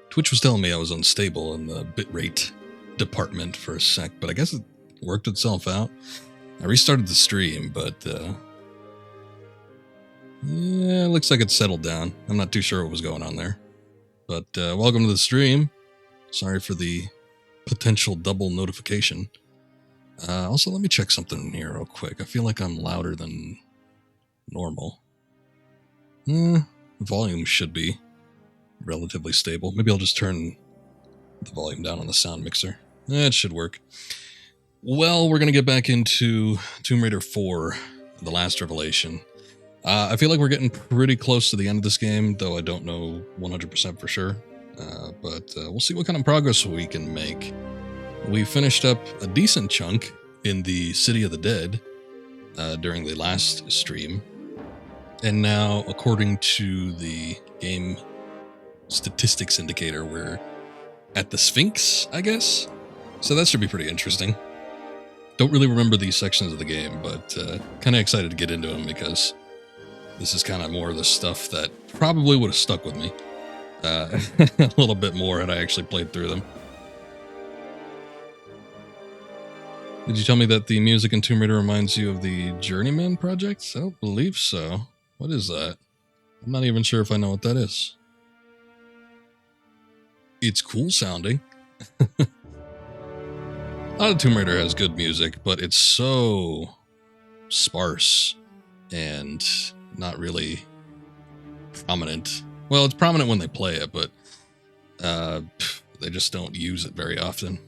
Twitch was telling me I was unstable in the bitrate department for a sec, but I guess it worked itself out. I restarted the stream, but yeah, it looks like it's settled down. I'm not too sure what was going on there. But welcome to the stream. Sorry for the potential double notification. Also, let me check something in here real quick. I feel like I'm louder than normal. Volume should be relatively stable. Maybe I'll just turn the volume down on the sound mixer. It should work. Well, we're going to get back into Tomb Raider 4, The Last Revelation. I feel like we're getting pretty close to the end of this game, though I don't know 100% for sure. But we'll see what kind of progress we can make. We finished up a decent chunk in the City of the Dead during the last stream. And now, according to the game statistics indicator, we're at the Sphinx, I guess? So that should be pretty interesting. Don't really remember these sections of the game, but kind of excited to get into them because this is kind of more of the stuff that probably would have stuck with me a little bit more had I actually played through them. Did you tell me that the music in Tomb Raider reminds you of the Journeyman project? I don't believe so. What is that? I'm not even sure if I know what that is. It's cool sounding. A lot of Tomb Raider has good music, but it's so sparse and not really prominent. Well, it's prominent when they play it, but they just don't use it very often.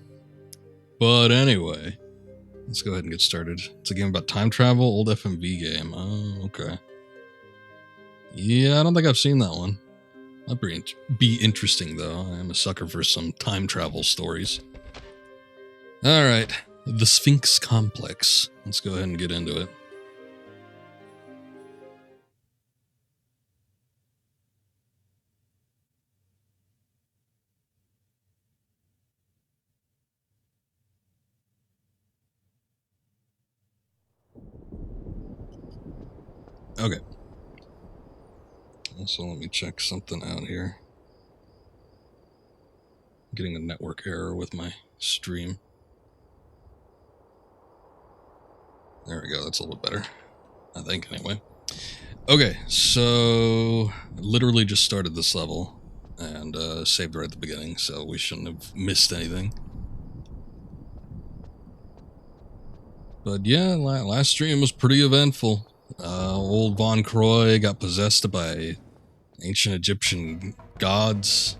But anyway, let's go ahead and get started. It's a game about time travel, old FMV game. Oh, okay. Yeah, I don't think I've seen that one. That'd be interesting, though. I am a sucker for some time travel stories. Alright, the Sphinx Complex. Let's go ahead and get into it. Okay. Also, let me check something out here. I'm getting a network error with my stream. There we go, that's a little better. I think, anyway. Okay, so I literally just started this level and saved right at the beginning, so we shouldn't have missed anything. But yeah, last stream was pretty eventful. Old Von Croy got possessed by ancient Egyptian gods.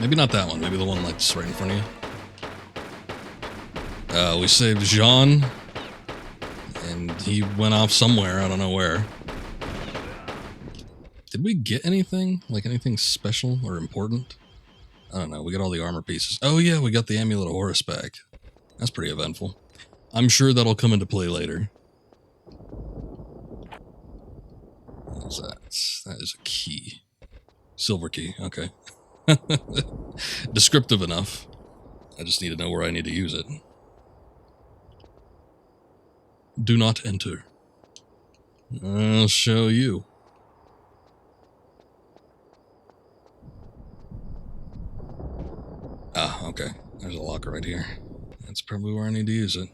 Maybe not that one, maybe the one like just right in front of you. We saved Jean, and he went off somewhere, I don't know where. Did we get anything? Like anything special or important? I don't know, we got all the armor pieces. Oh yeah, we got the Amulet of Horus back. That's pretty eventful. I'm sure that'll come into play later. What is that? That is a key. Silver key, okay. Descriptive enough. I just need to know where I need to use it. Do not enter. I'll show you. Ah, okay. There's a locker right here. That's probably where I need to use it.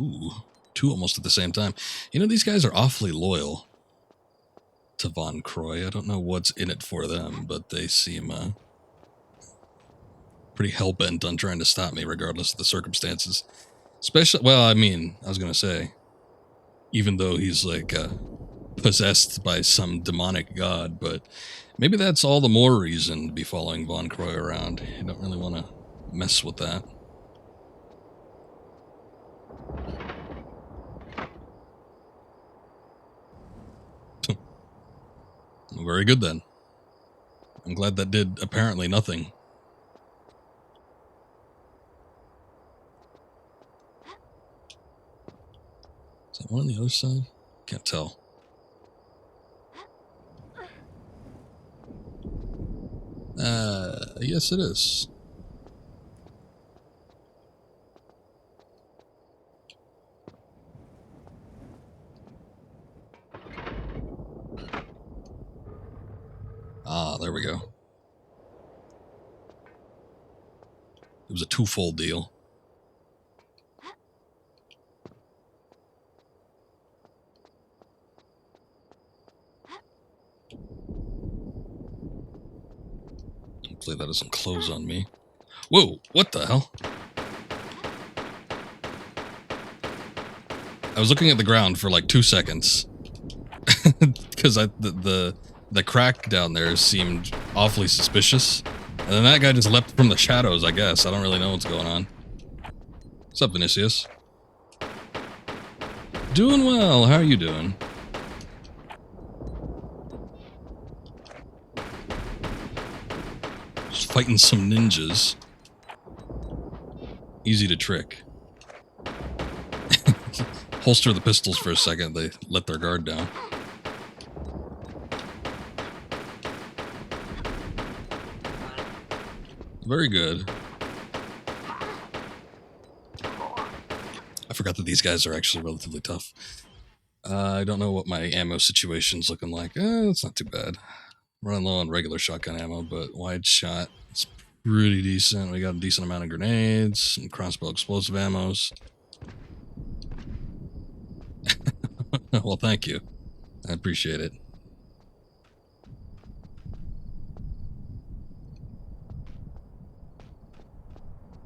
Ooh, two almost at the same time. You know, these guys are awfully loyal to Von Croy. I don't know what's in it for them, but they seem pretty hell-bent on trying to stop me regardless of the circumstances. Especially, well, I mean, I was going to say, even though he's like possessed by some demonic god, but maybe that's all the more reason to be following Von Croy around. You don't really want to mess with that. Very good then. I'm glad that did apparently nothing. one on the other side? Can't tell. Yes it is. Ah, there we go. It was a twofold deal. Hopefully that doesn't close on me. Whoa, what the hell? I was looking at the ground for like 2 seconds. Because the crack down there seemed awfully suspicious. And then that guy just leapt from the shadows, I guess. I don't really know what's going on. What's up, Vinicius? Doing well. How are you doing? Just fighting some ninjas. Easy to trick. Holster the pistols for a second. They let their guard down. Very good. I forgot that these guys are actually relatively tough. I don't know what my ammo situation's looking like. It's not too bad. Running low on regular shotgun ammo, but wide shot, it's pretty decent. We got a decent amount of grenades, some crossbow explosive ammos. Well, thank you. I appreciate it.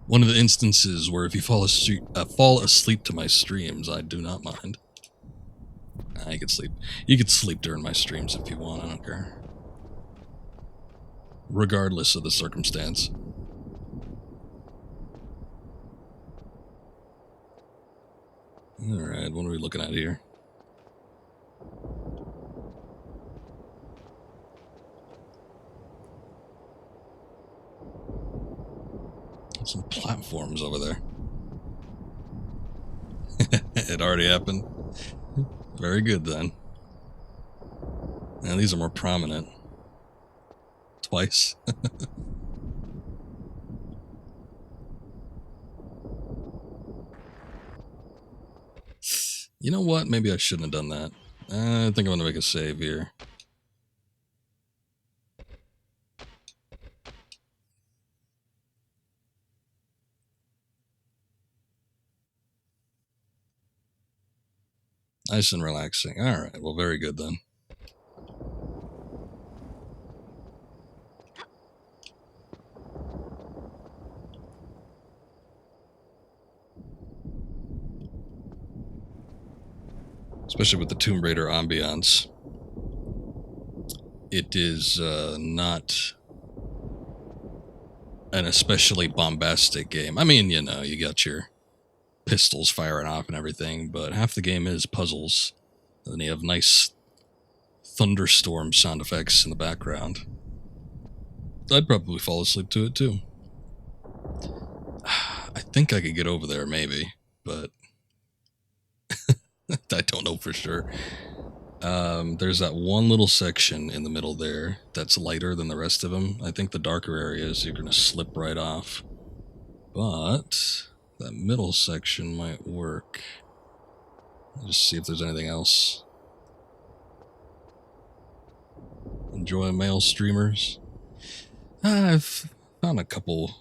One of the instances where if you fall asleep to my streams, I do not mind. You can sleep. You can sleep during my streams if you want. I don't care. Regardless of the circumstance. Alright, what are we looking at here? Some platforms over there. It already happened. Very good then. Now these are more prominent. Twice. You know what? Maybe I shouldn't have done that. I think I'm gonna make a save here. Nice and relaxing. Alright, well, very good then. Especially with the Tomb Raider ambiance. It is not an especially bombastic game. I mean, you know, you got your pistols firing off and everything, but half the game is puzzles. And then you have nice thunderstorm sound effects in the background. I'd probably fall asleep to it too. I think I could get over there, maybe, but I don't know for sure. There's that one little section in the middle there that's lighter than the rest of them. I think the darker areas you're going to slip right off. But that middle section might work. Just see if there's anything else. Enjoy male streamers. I've found a couple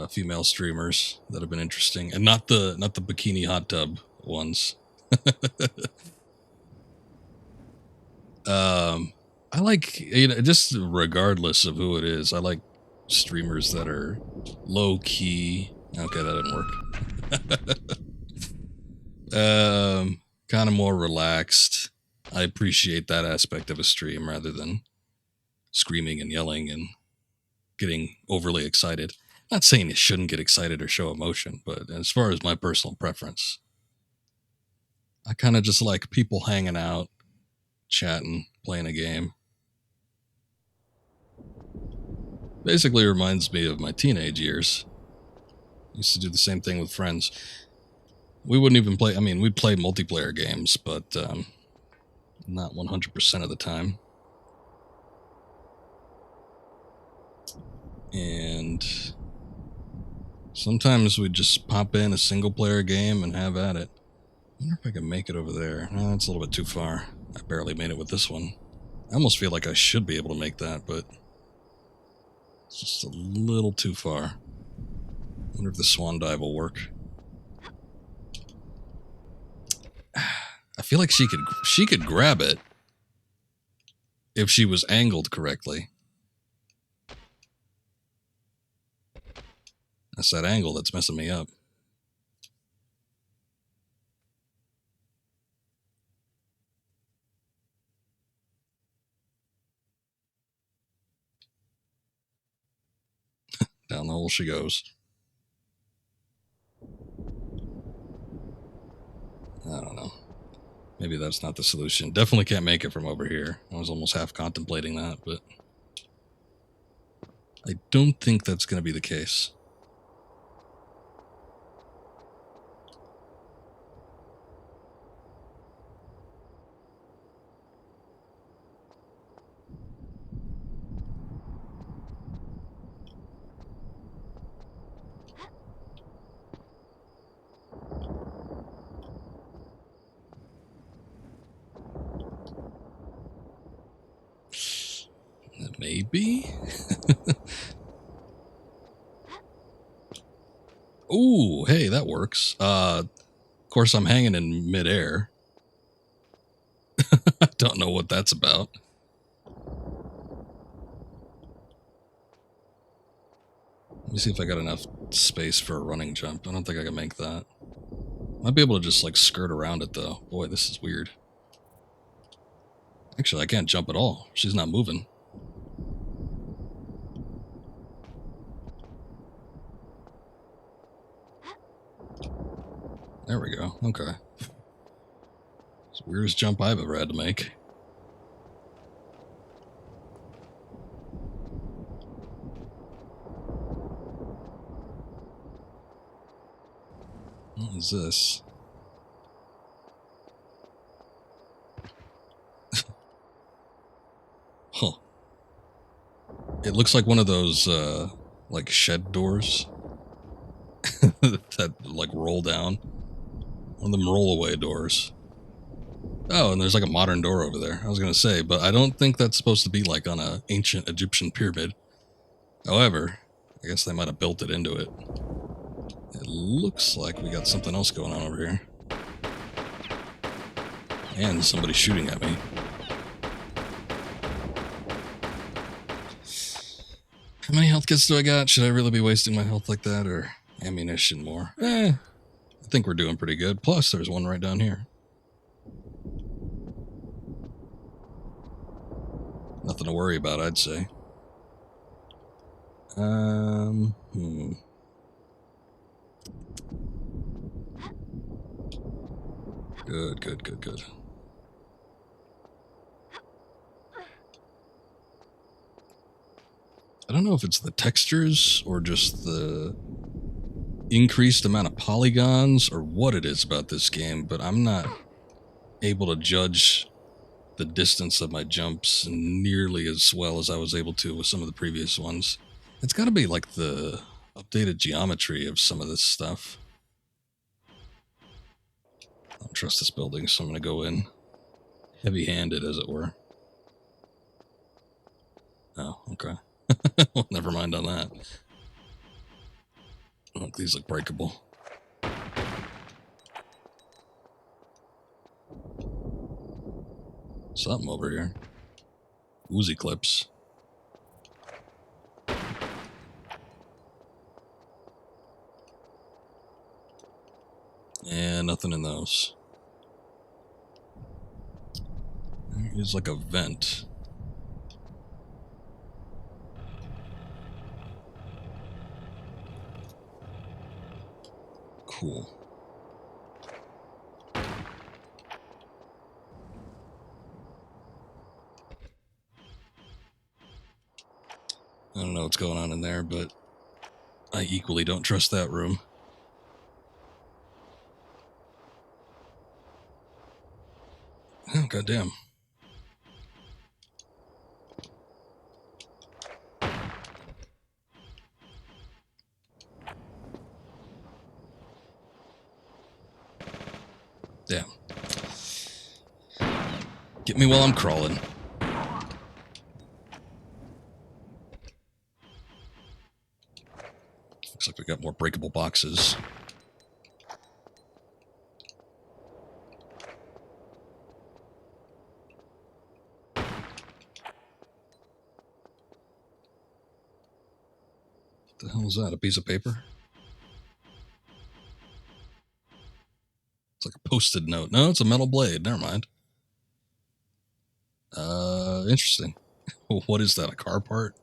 female streamers that have been interesting, and not the bikini hot tub ones. I like, you know, just regardless of who it is, I like streamers that are low key. Okay, that didn't work. Kind of more relaxed. I appreciate that aspect of a stream rather than screaming and yelling and getting overly excited. Not saying you shouldn't get excited or show emotion, but as far as my personal preference, I kind of just like people hanging out, chatting, playing a game. Basically reminds me of my teenage years. Used to do the same thing with friends. We wouldn't even play. I mean, we'd play multiplayer games, but not 100% of the time. And sometimes we'd just pop in a single-player game and have at it. I wonder if I can make it over there. No, that's a little bit too far. I barely made it with this one. I almost feel like I should be able to make that, but it's just a little too far. I wonder if the swan dive will work. I feel like she could grab it if she was angled correctly. That's that angle that's messing me up. Down the hole she goes. I don't know. Maybe that's not the solution. Definitely can't make it from over here. I was almost half contemplating that, but I don't think that's going to be the case. Maybe? Ooh, hey, that works. Of course, I'm hanging in midair. I don't know what that's about. Let me see if I got enough space for a running jump. I don't think I can make that. Might be able to just, like, skirt around it, though. Boy, this is weird. Actually, I can't jump at all. She's not moving. There we go. Okay. It's the weirdest jump I've ever had to make. What is this? Huh. It looks like one of those, like, shed doors that, like, roll down. One of them roll-away doors. Oh, and there's, like, a modern door over there. I was going to say, but I don't think that's supposed to be, like, on an ancient Egyptian pyramid. However, I guess they might have built it into it. It looks like we got something else going on over here. And somebody shooting at me. How many health kits do I got? Should I really be wasting my health like that, or ammunition more? I think we're doing pretty good. Plus, there's one right down here. Nothing to worry about, I'd say. Good, good, good, good. I don't know if it's the textures or just the increased amount of polygons or what it is about this game, but I'm not able to judge the distance of my jumps nearly as well as I was able to with some of the previous ones. It's got to be like the updated geometry of some of this stuff. I don't trust this building, so I'm going to go in heavy-handed, as it were. Oh, okay. Well, never mind on that. Look, these look breakable. Something over here. Uzi clips. And nothing in those. There's like a vent. Cool. I don't know what's going on in there, but I equally don't trust that room. goddamn. Damn. Get me while I'm crawling. Looks like we got more breakable boxes. What the hell is that? A piece of paper? It's like a post-it note. No, it's a metal blade. Never mind. Interesting. What is that? A car part?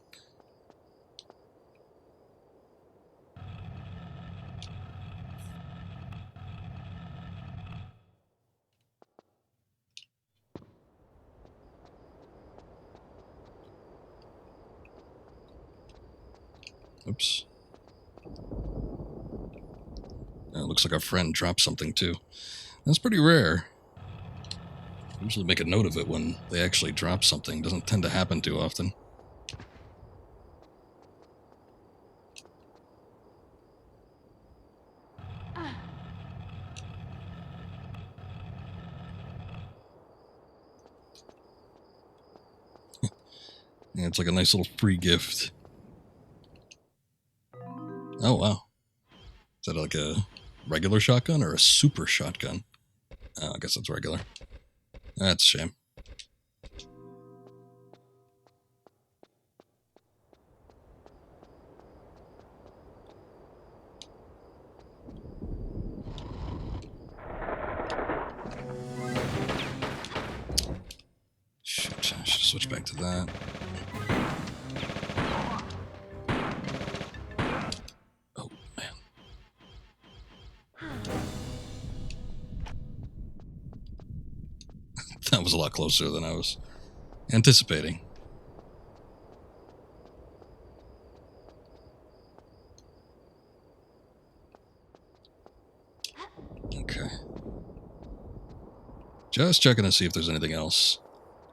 Oops. It looks like our friend dropped something too. That's pretty rare. I usually make a note of it when they actually drop something. Doesn't tend to happen too often. Yeah, it's like a nice little free gift. Oh, wow. Is that like a regular shotgun or a super shotgun? Oh, I guess that's regular. That's a shame. Shit, I should switch back to that. Oh, man. That was a lot closer than I was anticipating. Okay. Just checking to see if there's anything else.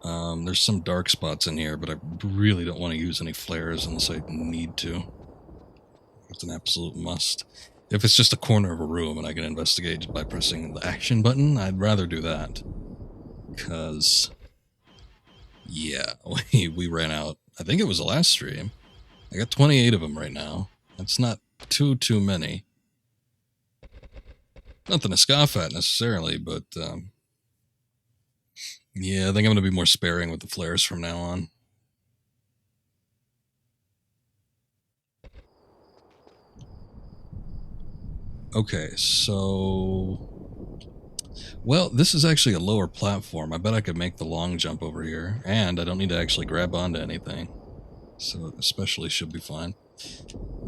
There's some dark spots in here, but I really don't want to use any flares unless I need to. It's an absolute must. If it's just a corner of a room and I can investigate by pressing the action button, I'd rather do that. Because, yeah, we ran out. I think it was the last stream. I got 28 of them right now. That's not too many. Nothing to scoff at necessarily, but yeah, I think I'm going to be more sparing with the flares from now on. Okay, so... Well, this is actually a lower platform. I bet I could make the long jump over here. And I don't need to actually grab onto anything. So it especially should be fine.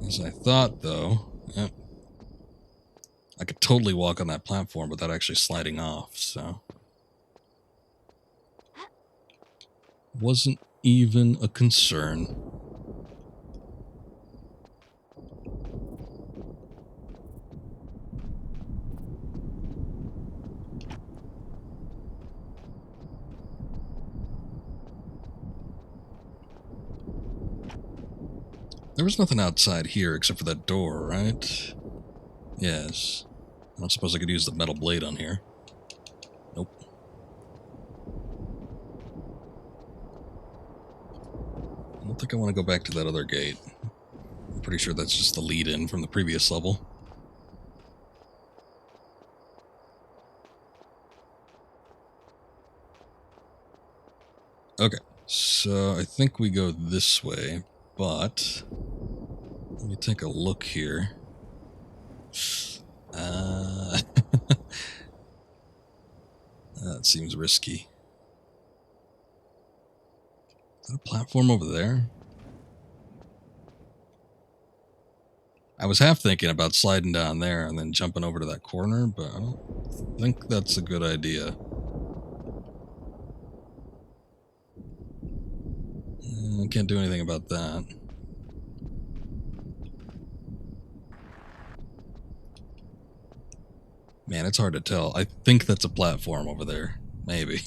As I thought, though... Yep. I could totally walk on that platform without actually sliding off, so... Wasn't even a concern. There was nothing outside here except for that door, right? Yes. I don't suppose I could use the metal blade on here. Nope. I don't think I want to go back to that other gate. I'm pretty sure that's just the lead-in from the previous level. Okay, so I think we go this way, but let me take a look here. That seems risky. Is that a platform over there? I was half thinking about sliding down there and then jumping over to that corner, but I don't think that's a good idea. I can't do anything about that. Man, it's hard to tell. I think that's a platform over there. Maybe.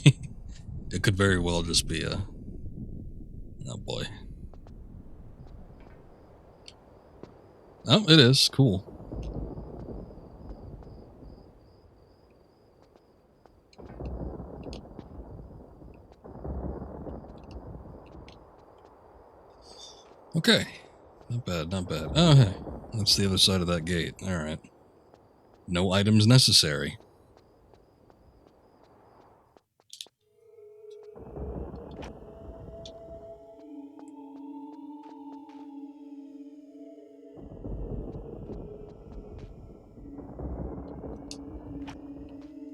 It could very well just be a... Oh boy. Oh, it is. Cool. Okay. Not bad, not bad. Oh, hey. That's the other side of that gate. Alright. No items necessary.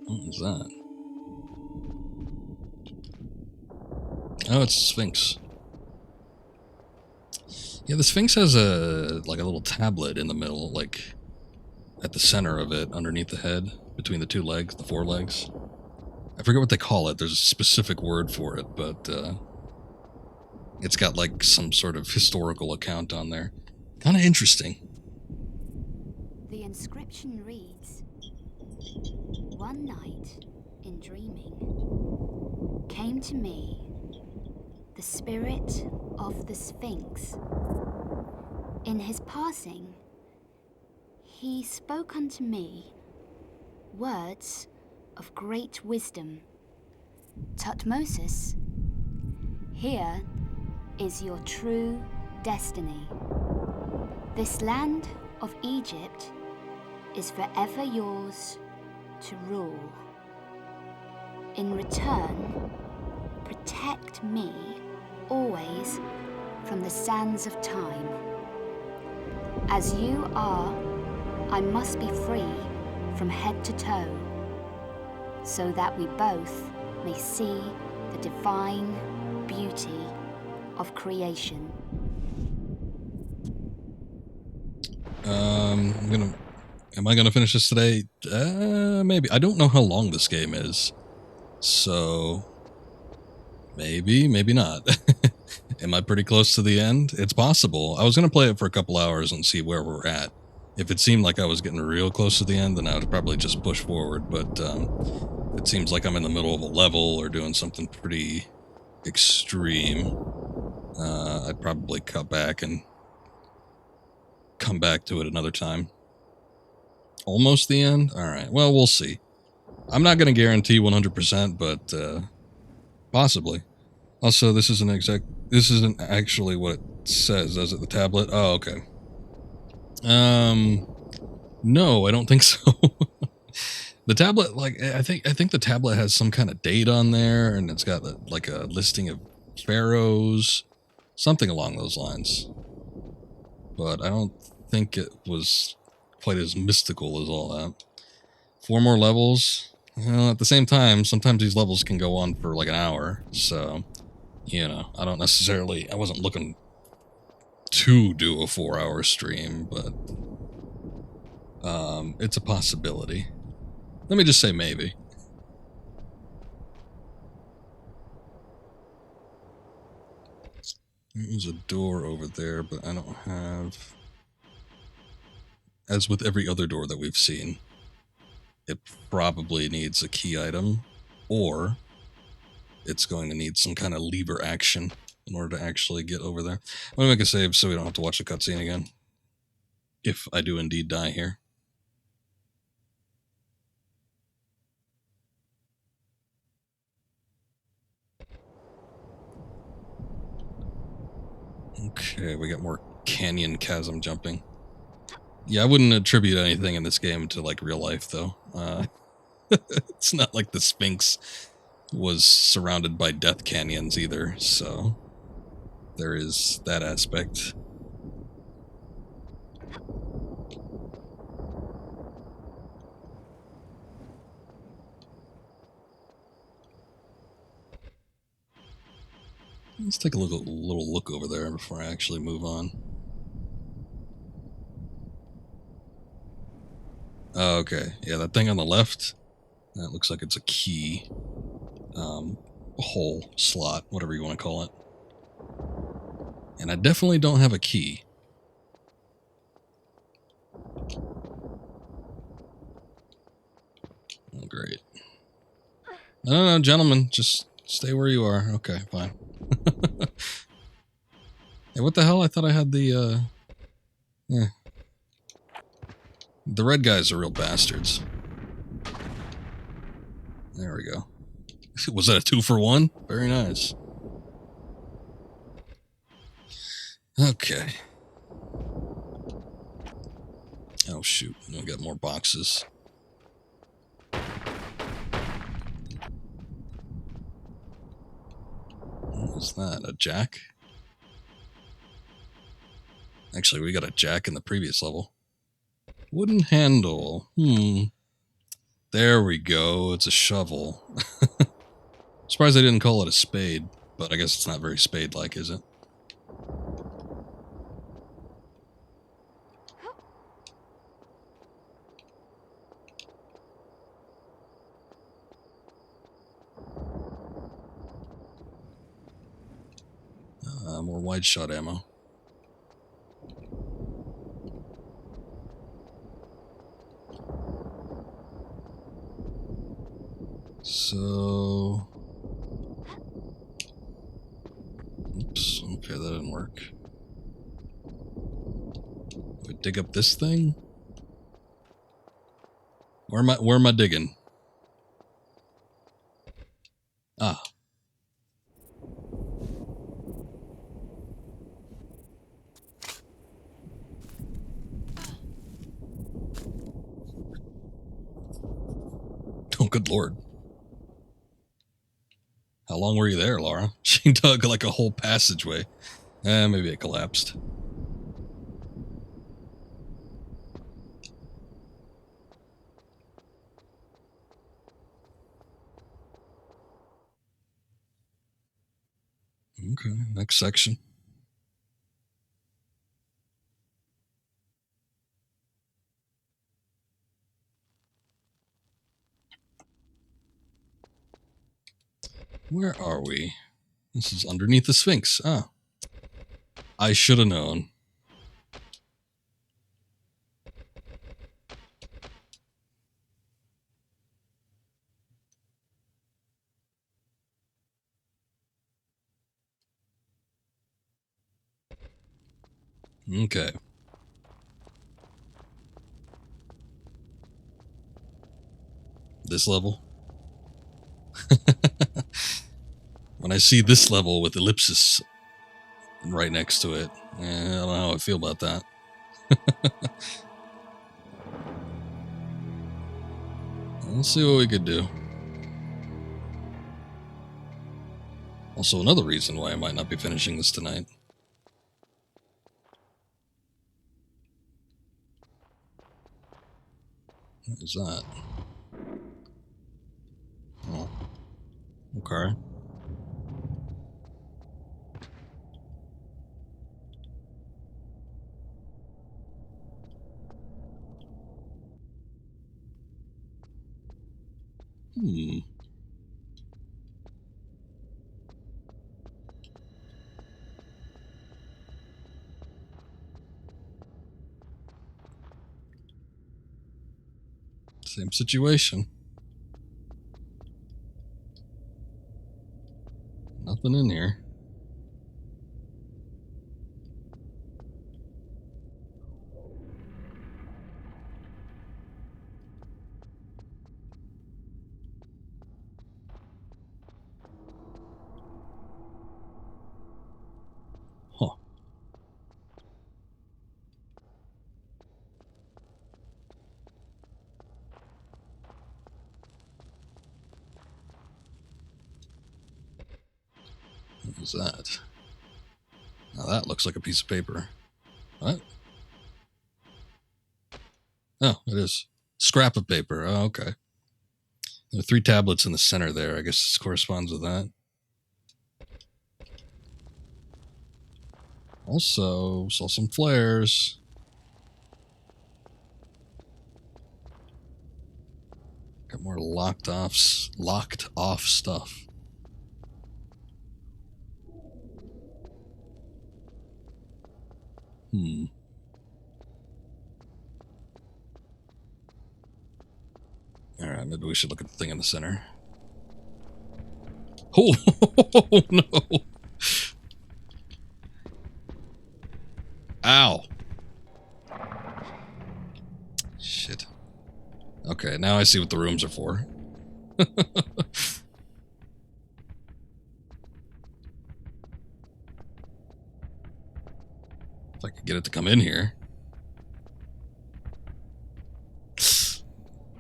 What is that? Oh, it's Sphinx. Yeah, the Sphinx has a little tablet in the middle, like at the center of it, underneath the head, between the two legs, the forelegs. I forget what they call it. There's a specific word for it, but it's got like some sort of historical account on there. Kind of interesting. The inscription reads, "One night in dreaming came to me the spirit of the Sphinx. In his passing, he spoke unto me words of great wisdom. Tutmosis, here is your true destiny. This land of Egypt is forever yours to rule. In return, protect me always from the sands of time. As you are, I must be free from head to toe, so that we both may see the divine beauty of creation." Am I gonna finish this today? Maybe. I don't know how long this game is, so maybe, maybe not. Am I pretty close to the end? It's possible. I was gonna play it for a couple hours and see where we're at. If it seemed like I was getting real close to the end, then I would probably just push forward, but it seems like I'm in the middle of a level or doing something pretty extreme. I'd probably cut back and come back to it another time. Almost the end? Alright, well, we'll see. I'm not going to guarantee 100%, but possibly. Also, this isn't actually what it says, does it? The tablet? Oh, okay. No, I don't think so. The tablet, like, I think the tablet has some kind of date on there, and it's got like a listing of pharaohs, something along those lines. But I don't think it was quite as mystical as all that. 4 more levels. Well, at the same time, sometimes these levels can go on for like an hour, so, you know, I wasn't looking to do a 4-hour stream, but it's a possibility. Let me just say maybe. There's a door over there, but I don't have... As with every other door that we've seen, it probably needs a key item, or it's going to need some kind of lever action in order to actually get over there. I'm going to make a save so we don't have to watch the cutscene again, if I do indeed die here. Okay, we got more canyon chasm jumping. Yeah, I wouldn't attribute anything in this game to, like, real life, though. It's not like the Sphinx was surrounded by death canyons either, so there is that aspect. Let's take a little look over there before I actually move on. Oh, okay, yeah, that thing on the left, that looks like it's a key. Hole, slot, whatever you want to call it. And I definitely don't have a key. Oh, great. No, gentlemen, just Stay where you are. Okay, fine. Hey, what the hell? I thought I had the, yeah. The red guys are real bastards. There we go. Was that a 2-for-1? Very nice. Okay. Oh, shoot. We got more boxes. What was that? A jack? Actually, we got a jack in the previous level. Wooden handle. There we go. It's a shovel. Surprised I didn't call it a spade, but I guess it's not very spade-like, is it? More wide shot ammo. So... Oops, okay, that didn't work. We dig up this thing? Where am I digging? Ah. Oh, good lord. How long were you there, Lara? She dug like a whole passageway. Maybe it collapsed. Okay, next section. Where are we? This is underneath the Sphinx. Ah. I should have known. Okay. This level? When I see this level with ellipsis right next to it, I don't know how I feel about that. Let's see what we could do. Also, another reason why I might not be finishing this tonight. What is that? Oh. Okay. Same situation. Nothing in here. Huh. What was that? Now that looks like a piece of paper. What? Oh, it is. Scrap of paper. Oh, okay. There are 3 tablets in the center there. I guess this corresponds with that. Also, saw some flares. Got more locked off stuff. Alright, maybe we should look at the thing in the center. Oh, no. Ow. Shit. Okay, now I see what the rooms are for. If I could get it to come in here.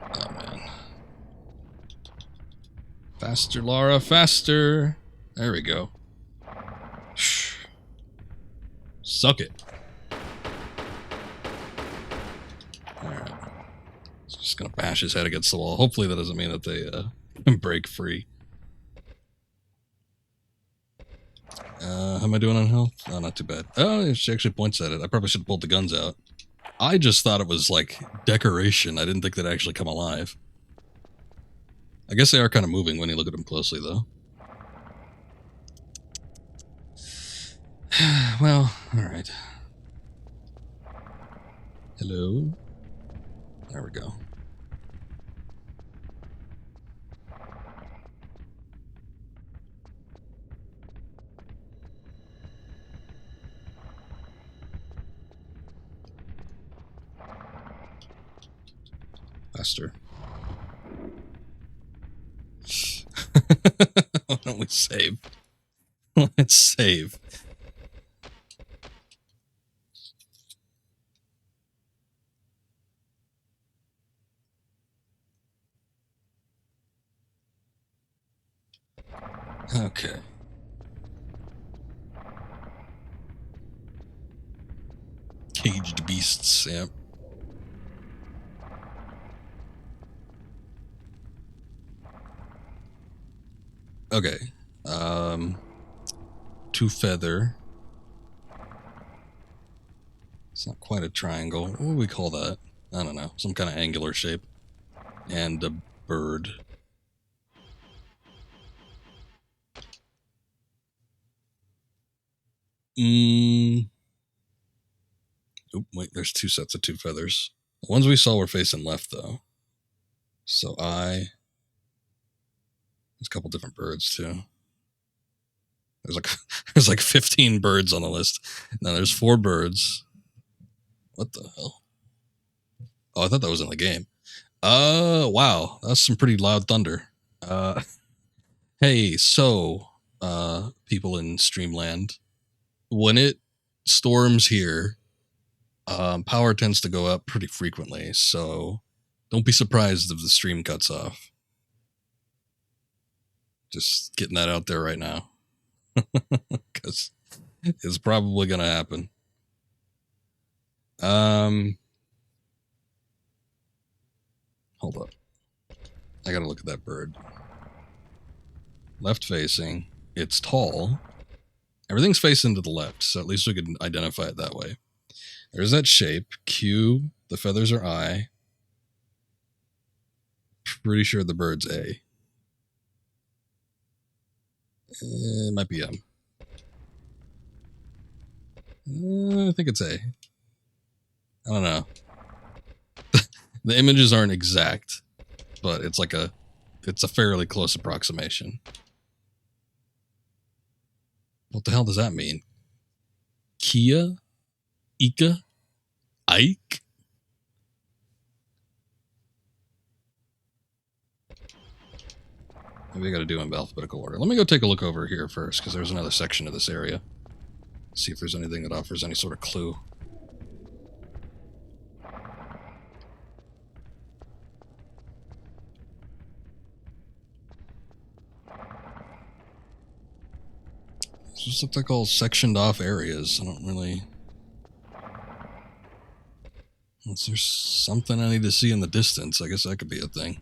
Oh, man. Faster, Lara, faster. There we go. Suck it. Alright. Just gonna bash his head against the wall. Hopefully that doesn't mean that they break free. How am I doing on health? Oh, not too bad. Oh, she actually points at it. I probably should have pulled the guns out. I just thought it was, like, decoration. I didn't think they'd actually come alive. I guess they are kind of moving when you look at them closely, though. Well, alright. Hello? There we go. Faster. Why don't we save? Let's save. Okay. Caged beasts, yeah. Okay. 2 feather. It's not quite a triangle. What would we call that? I don't know. Some kind of angular shape. And a bird. Oop, wait, there's 2 sets of 2 feathers. The ones we saw were facing left, though. So there's a couple different birds, too. There's like 15 birds on the list. Now there's 4 birds. What the hell? Oh, I thought that was in the game. Wow. That's some pretty loud thunder. Hey, so, people in Streamland, when it storms here, power tends to go up pretty frequently, so don't be surprised if the stream cuts off. Just getting that out there right now. Because it's probably going to happen. Hold up. I gotta look at that bird. Left facing. It's tall. Everything's facing to the left, so at least we can identify it that way. There's that shape. Q. The feathers are I. Pretty sure the bird's A. It might be M. I think it's A. I don't know. The images aren't exact, but it's like it's a fairly close approximation. What the hell does that mean? Kia? Ika? Ike? Maybe I gotta do them in alphabetical order. Let me go take a look over here first, because there's another section of this area. See if there's anything that offers any sort of clue. This just looks like all sectioned off areas. I don't really... Unless there's something I need to see in the distance, I guess that could be a thing.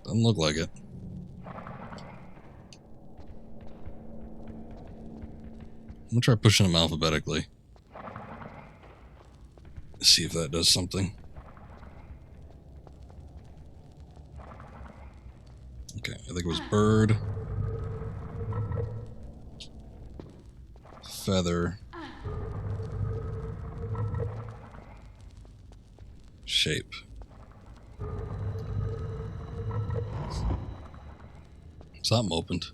Doesn't look like it. I'm gonna try pushing them alphabetically. See if that does something. Okay, I think it was bird. Feather. Shape. Something opened.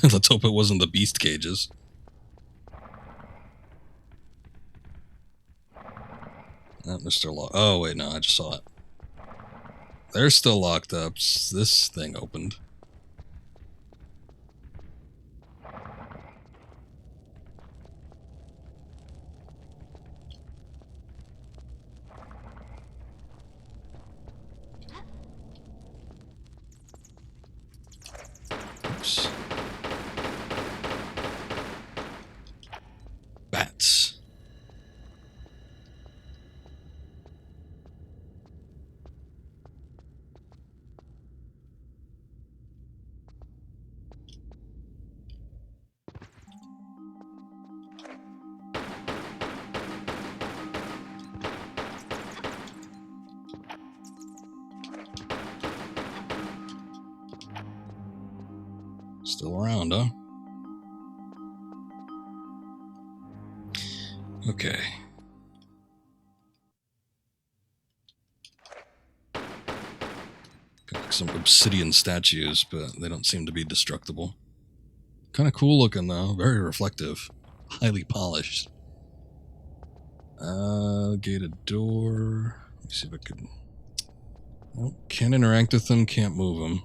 Let's hope it wasn't the beast cages. Oh, they're still locked. Oh, wait, no, I just saw it. They're still locked up. This thing opened. Oops. Bats. Still around, huh? Okay. Got like some obsidian statues, but they don't seem to be destructible. Kind of cool looking, though. Very reflective. Highly polished. Gated door. Let me see if I can... Well, can't interact with them, can't move them.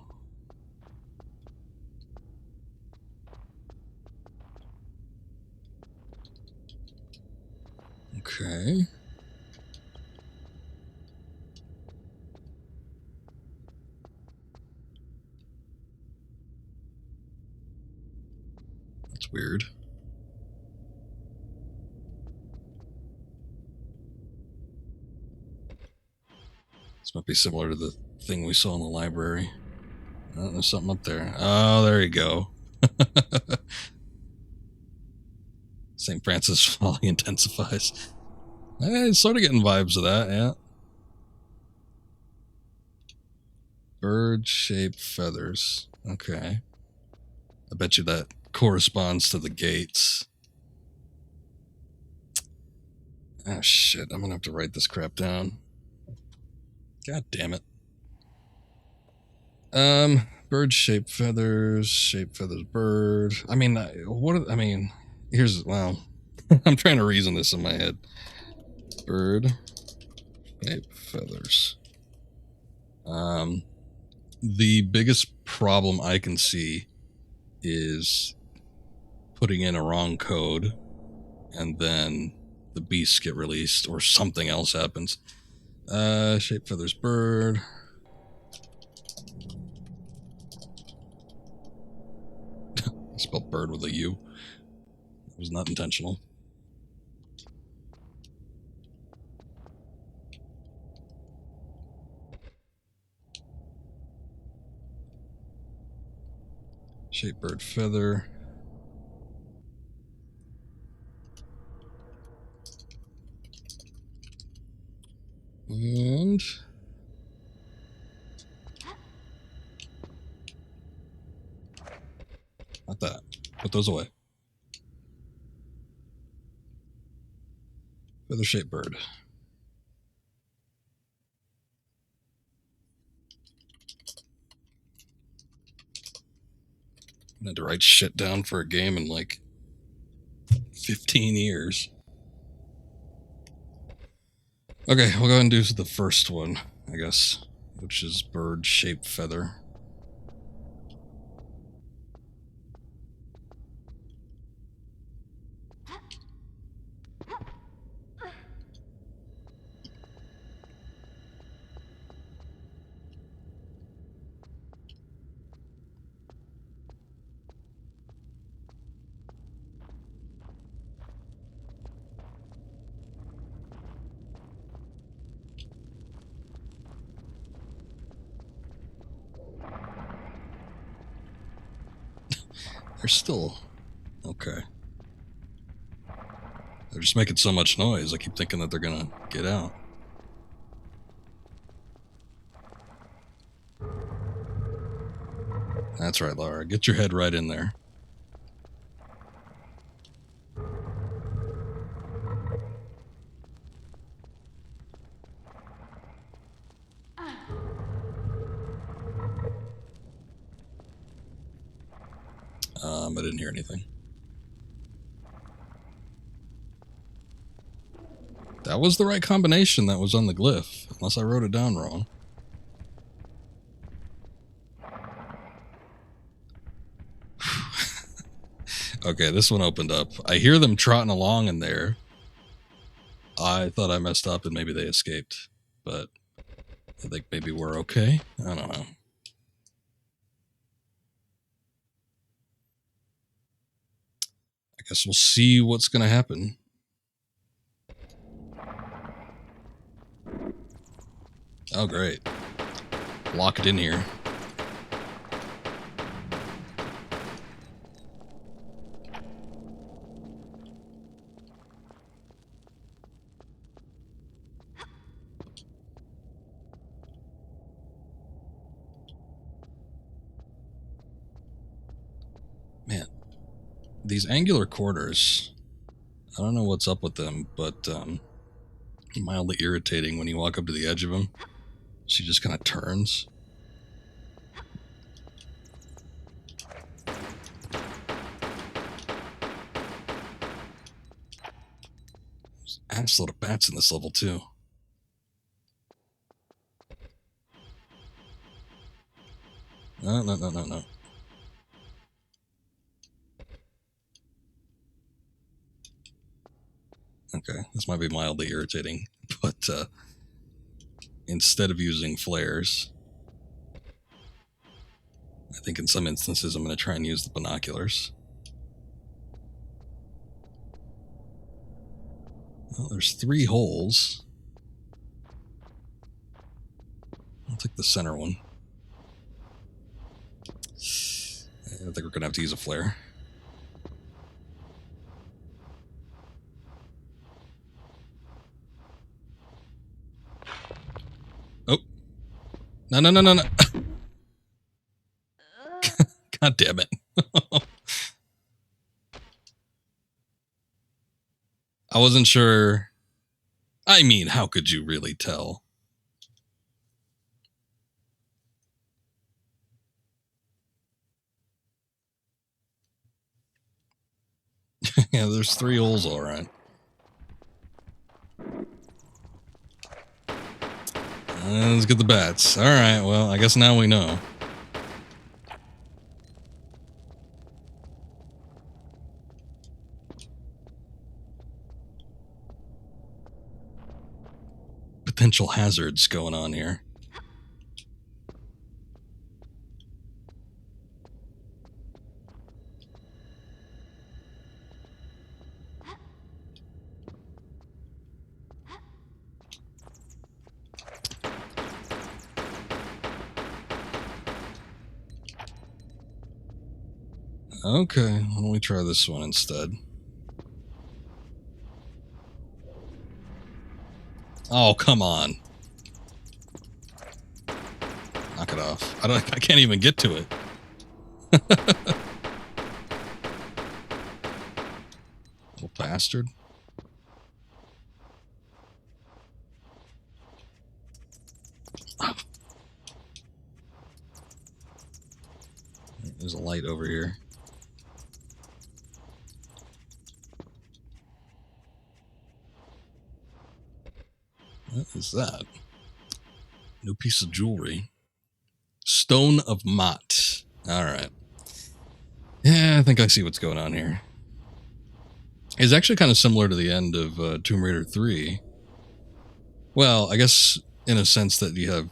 Okay. That's weird. This might be similar to the thing we saw in the library. Oh, there's something up there. Oh, there you go. St. Francis Folly intensifies. It's sort of getting vibes of that, yeah. Bird-shaped feathers. Okay. I bet you that corresponds to the gates. Ah, shit. I'm gonna have to write this crap down. God damn it. Bird-shaped feathers, bird. I mean, here's, well, I'm trying to reason this in my head. Bird-shaped feathers. The biggest problem I can see is putting in a wrong code and then the beasts get released or something else happens. Shape feathers bird. I spelled bird with a U. It was not intentional. Shape bird feather. And not that. Put those away. Feather shaped bird. I had to write shit down for a game in like 15 years. Okay, we'll go ahead and do the first one, I guess, which is bird-shaped feather. They're still... okay. They're just making so much noise, I keep thinking that they're gonna get out. That's right, Lara. Get your head right in there. I didn't hear anything. That was the right combination that was on the glyph, unless I wrote it down wrong. Okay, this one opened up. I hear them trotting along in there. I thought I messed up and maybe they escaped, but I think maybe we're okay. I don't know. I guess we'll see what's going to happen. Oh, great. Lock it in here. Man, these angular quarters, I don't know what's up with them, but mildly irritating when you walk up to the edge of them. She just kind of turns. There's an ass load of bats in this level, too. No, no, no, no, no. Okay, this might be mildly irritating, but instead of using flares, I think in some instances I'm going to try and use the binoculars. Well, there's 3 holes. I'll take the center one. I think we're going to have to use a flare. Oh. No, no, no, no, no. God damn it. I wasn't sure. I mean, how could you really tell? Yeah, there's 3 holes, all right. Let's get the bats. All right, well, I guess now we know. Potential hazards going on here. Okay, why don't we try this one instead? Oh, come on. Knock it off. I can't even get to it. Little bastard. There's a light over here. What is that? New piece of jewelry. Stone of Mott. Alright. Yeah, I think I see what's going on here. It's actually kind of similar to the end of Tomb Raider 3. Well, I guess in a sense that you have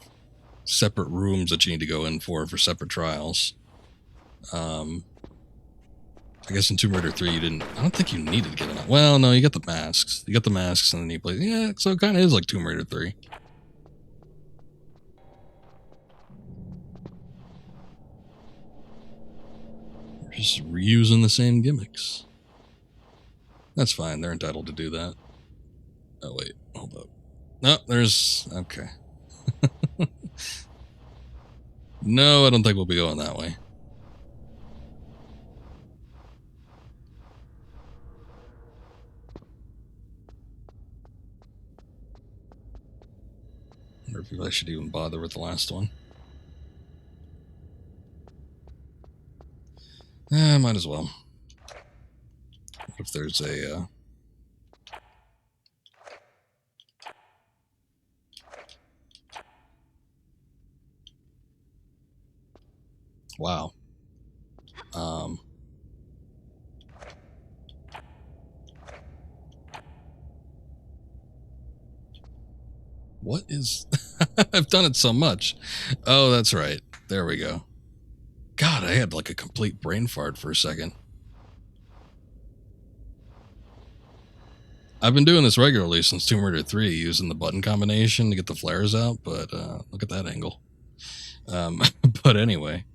separate rooms that you need to go in for separate trials. I guess in Tomb Raider 3 you didn't... I don't think you needed to get them out. Well, no, you got the masks. You got the masks and then you play... Yeah, so it kind of is like Tomb Raider 3. Just reusing the same gimmicks. That's fine, they're entitled to do that. Oh, wait, hold up. No, there's... Okay. No, I don't think we'll be going that way. I wonder if I should even bother with the last one. Might as well. What if there's a... Wow. What is... I've done it so much. Oh, that's right. There we go. God, I had like a complete brain fart for a second. I've been doing this regularly since Tomb Raider 3, using the button combination to get the flares out, but look at that angle. But anyway.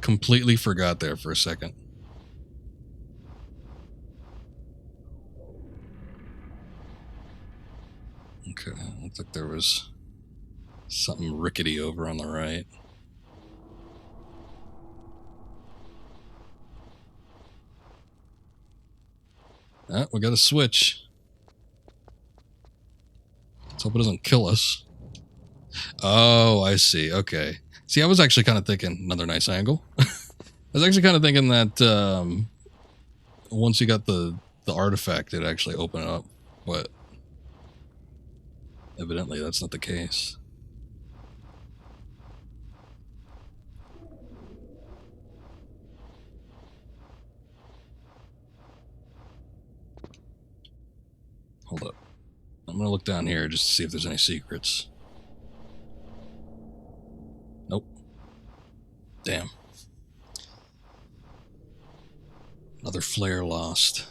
Completely forgot there for a second. Okay, looks like there was something rickety over on the right. Ah, we got a switch. Let's hope it doesn't kill us. Oh, I see. Okay. See, I was actually kind of thinking, another nice angle. I was actually kind of thinking that once you got the artifact, it'd actually open up. But evidently that's not the case. Hold up. I'm going to look down here just to see if there's any secrets. Nope. Damn. Another flare lost.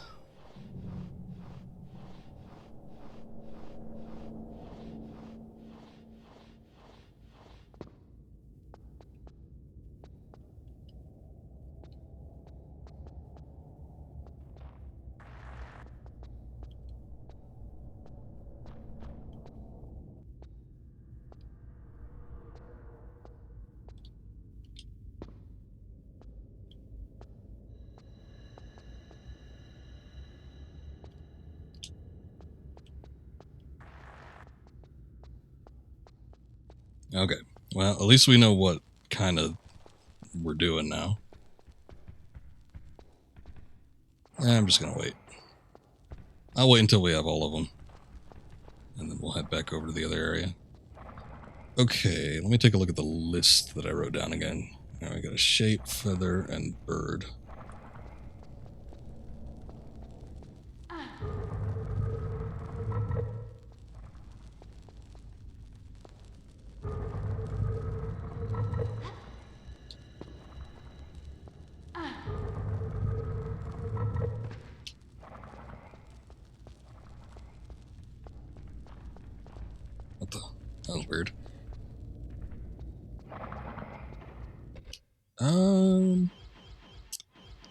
Okay. Well, at least we know what kind of we're doing now. I'm just going to wait. I'll wait until we have all of them. And then we'll head back over to the other area. Okay, let me take a look at the list that I wrote down again. Now we got a shape, feather, and bird. What the? That was weird.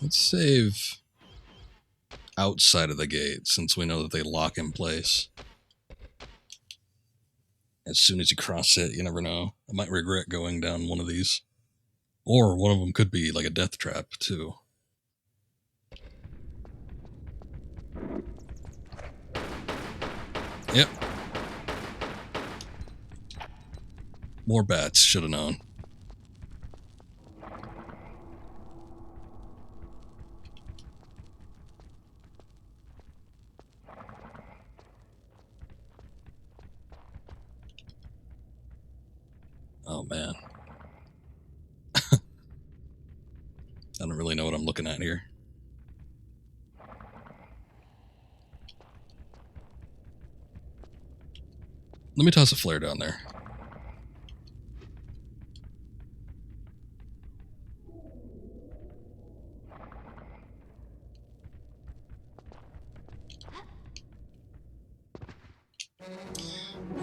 Let's save outside of the gate, since we know that they lock in place. As soon as you cross it, you never know. I might regret going down one of these. Or one of them could be like a death trap, too. Yep. More bats, should have known. Oh, man. I don't really know what I'm looking at here. Let me toss a flare down there.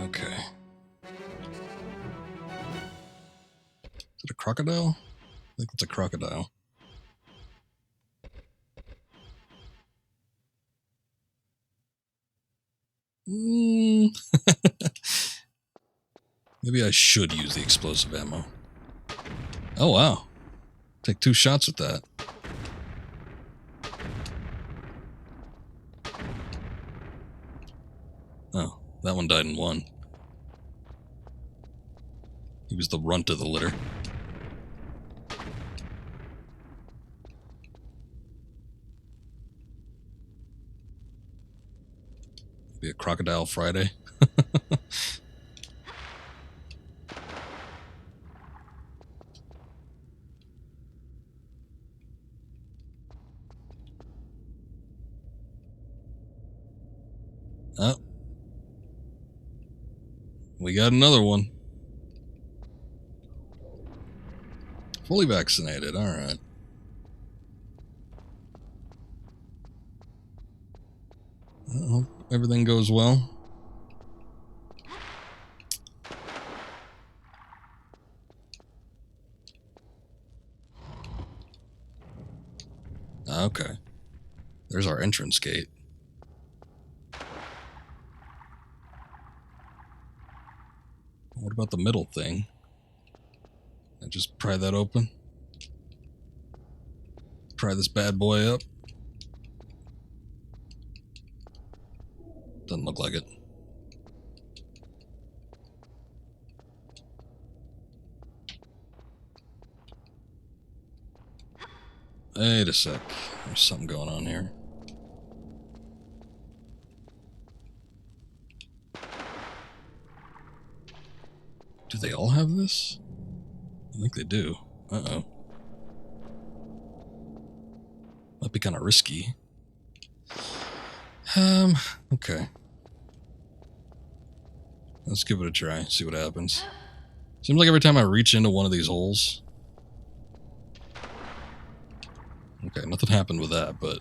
Okay. Is it a crocodile? I think it's a crocodile. Maybe I should use the explosive ammo. Oh, wow. Take 2 shots with that. Oh, that one died in 1. He was the runt of the litter. Be a Crocodile Friday. Oh. We got another one. Fully vaccinated, alright. I hope everything goes well. Okay. There's our entrance gate. What about the middle thing? I just pry that open. Pry this bad boy up. Doesn't look like it. Wait a sec. There's something going on here. Do they all have this? I think they do. Uh-oh. Might be kind of risky. Okay. Let's give it a try, see what happens. Seems like every time I reach into one of these holes... Okay, nothing happened with that, but,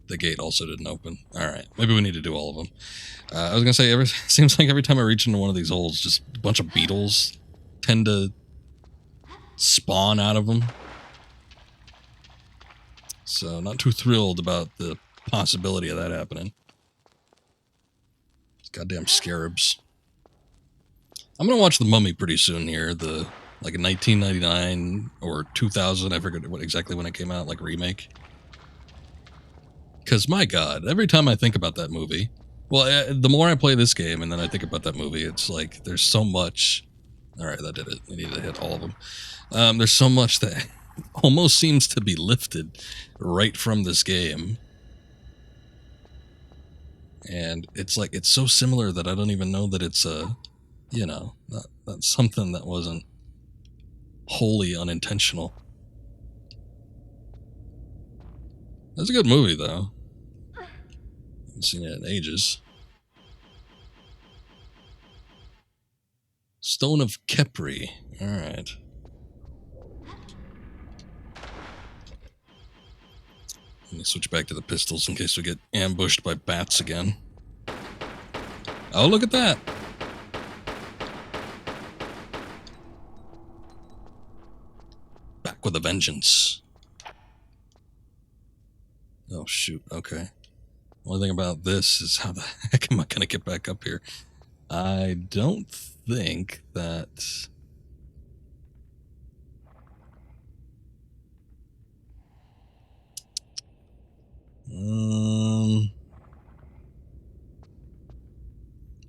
the gate also didn't open. Alright, maybe we need to do all of them. I was gonna say, seems like every time I reach into one of these holes, just a bunch of beetles tend to spawn out of them. So, not too thrilled about the possibility of that happening. Goddamn scarabs. I'm gonna watch The Mummy pretty soon here, the, like, 1999 or 2000, I forget exactly when it came out, like, remake. Because, my god, every time I think about that movie... Well, the more I play this game and then I think about that movie, it's like, there's so much... Alright, that did it. I need to hit all of them. There's so much that almost seems to be lifted right from this game. And it's like, it's so similar that I don't even know that it's a, you know, not something that wasn't wholly unintentional. That's a good movie, though. Haven't seen it in ages. Stone of Kepri. Alright. Let me switch back to the pistols in case we get ambushed by bats again. Oh, look at that! Back with a vengeance. Oh, shoot. Okay. Only thing about this is how the heck am I going to get back up here? I don't think that...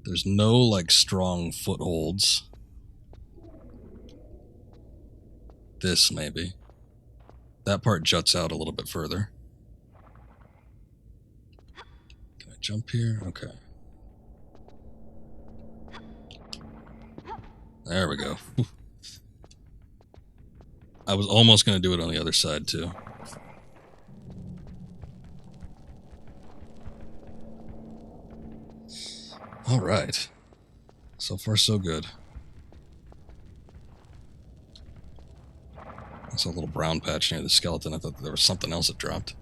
There's no, like, strong footholds. This, maybe. That part juts out a little bit further. Can I jump here? Okay. There we go. I was almost going to do it on the other side, too. Alright. So far, so good. I saw a little brown patch near the skeleton. I thought there was something else that dropped.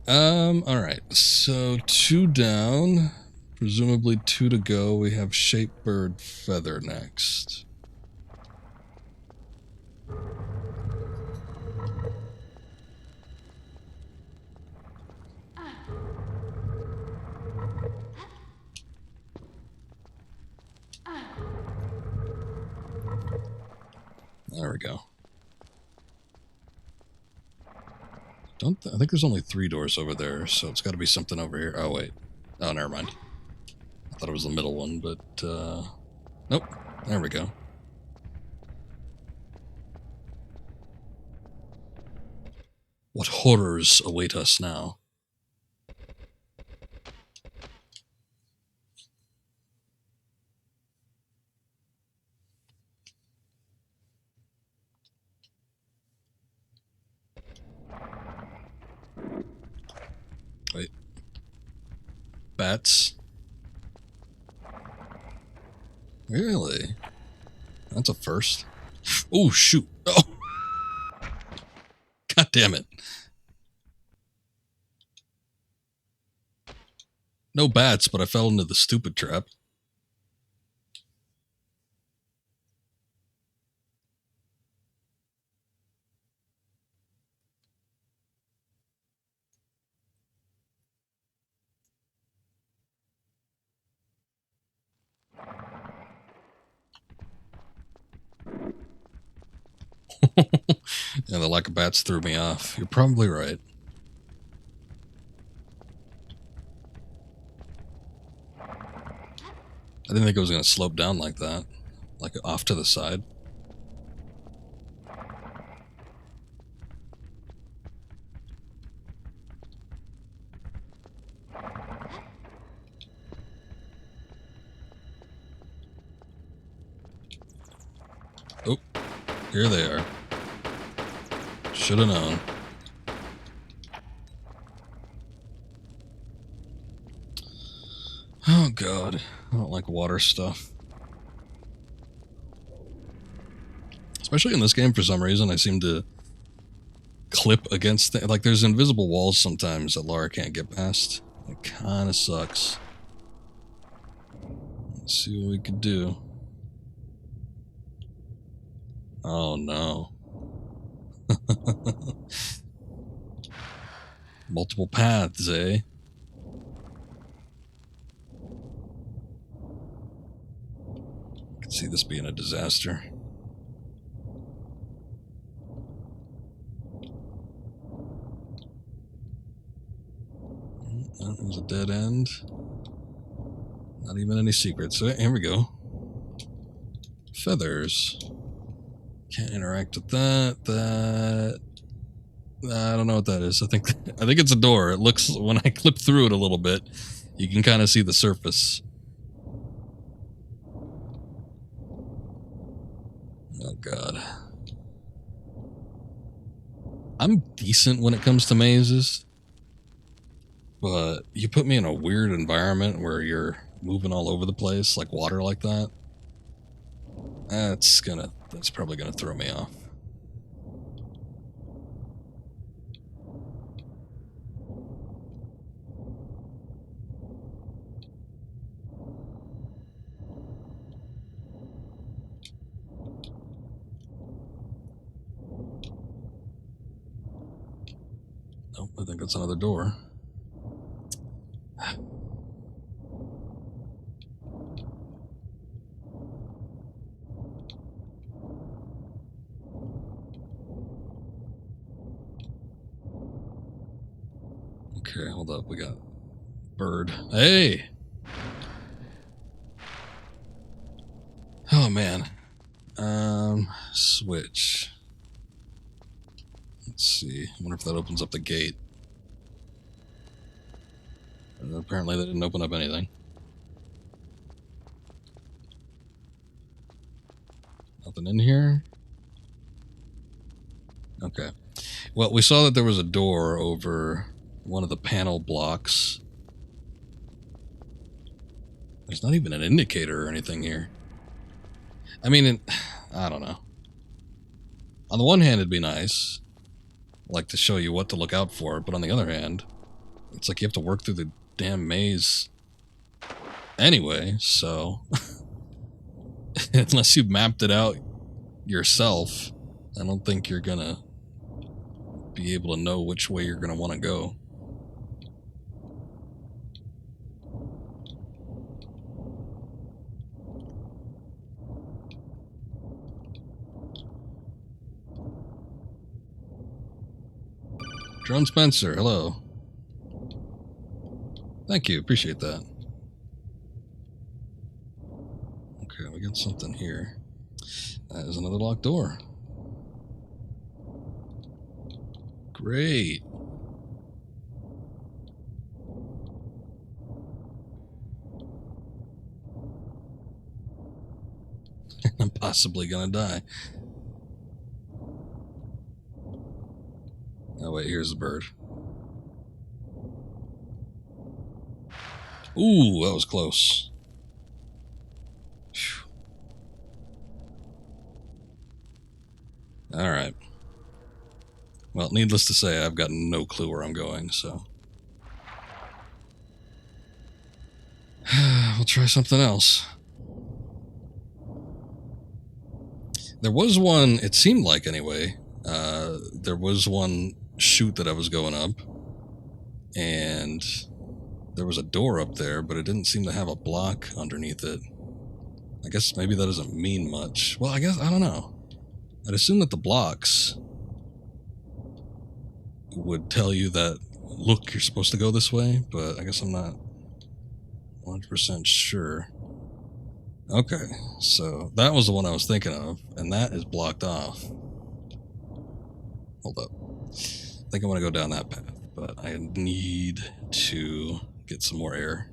Alright. So, 2 down. Presumably 2 to go. We have Shapebird Feather next. There we go. I think there's only 3 doors over there, so it's got to be something over here. Oh, wait. Oh, never mind. I thought it was the middle one, but, Nope. There we go. What horrors await us now? Wait. Bats? Really? That's a first. Oh, shoot. Oh! God damn it. No bats, but I fell into the stupid trap. Yeah, the lack of bats threw me off. You're probably right. I didn't think it was going to slope down like that. Like off to the side. Oh, here they are. Should have known. Oh god, I don't like water stuff. Especially in this game, for some reason, I seem to clip against like there's invisible walls sometimes that Lara can't get past. It kind of sucks. Let's see what we can do. Oh no. Multiple paths, eh? I can see this being a disaster. That was a dead end. Not even any secrets. So here we go. Feathers. Can't interact with that. I don't know what that is. I think it's a door. It looks, when I clip through it a little bit, you can kind of see the surface. Oh god. I'm decent when it comes to mazes, but you put me in a weird environment where you're moving all over the place, like water like that. That's probably gonna throw me off. Nope, I think that's another door. Okay, hold up. We got bird. Hey! Oh, man. Switch. Let's see. I wonder if that opens up the gate. Apparently they didn't open up anything. Nothing in here? Okay. Well, we saw that there was a door over one of the panel blocks. There's not even an indicator or anything here. I mean, I don't know. On the one hand, it'd be nice, like to show you what to look out for, but on the other hand, it's like you have to work through the damn maze anyway, so unless you've mapped it out yourself, I don't think you're gonna be able to know which way you're gonna want to go. Drone Spencer, hello. Thank you, appreciate that. Okay, we got something here. That is another locked door. Great. I'm possibly gonna die. Oh wait, here's the bird. Ooh, that was close. Alright. Well, needless to say, I've got no clue where I'm going, so... we'll try something else. There was one, it seemed like anyway, there was one chute that I was going up, and there was a door up there, but it didn't seem to have a block underneath it. I guess maybe that doesn't mean much. Well, I guess, I don't know. I'd assume that the blocks would tell you that, look, you're supposed to go this way, but I guess I'm not 100% sure. Okay, so that was the one I was thinking of, and that is blocked off. Hold up. I think I want to go down that path, but I need to get some more air.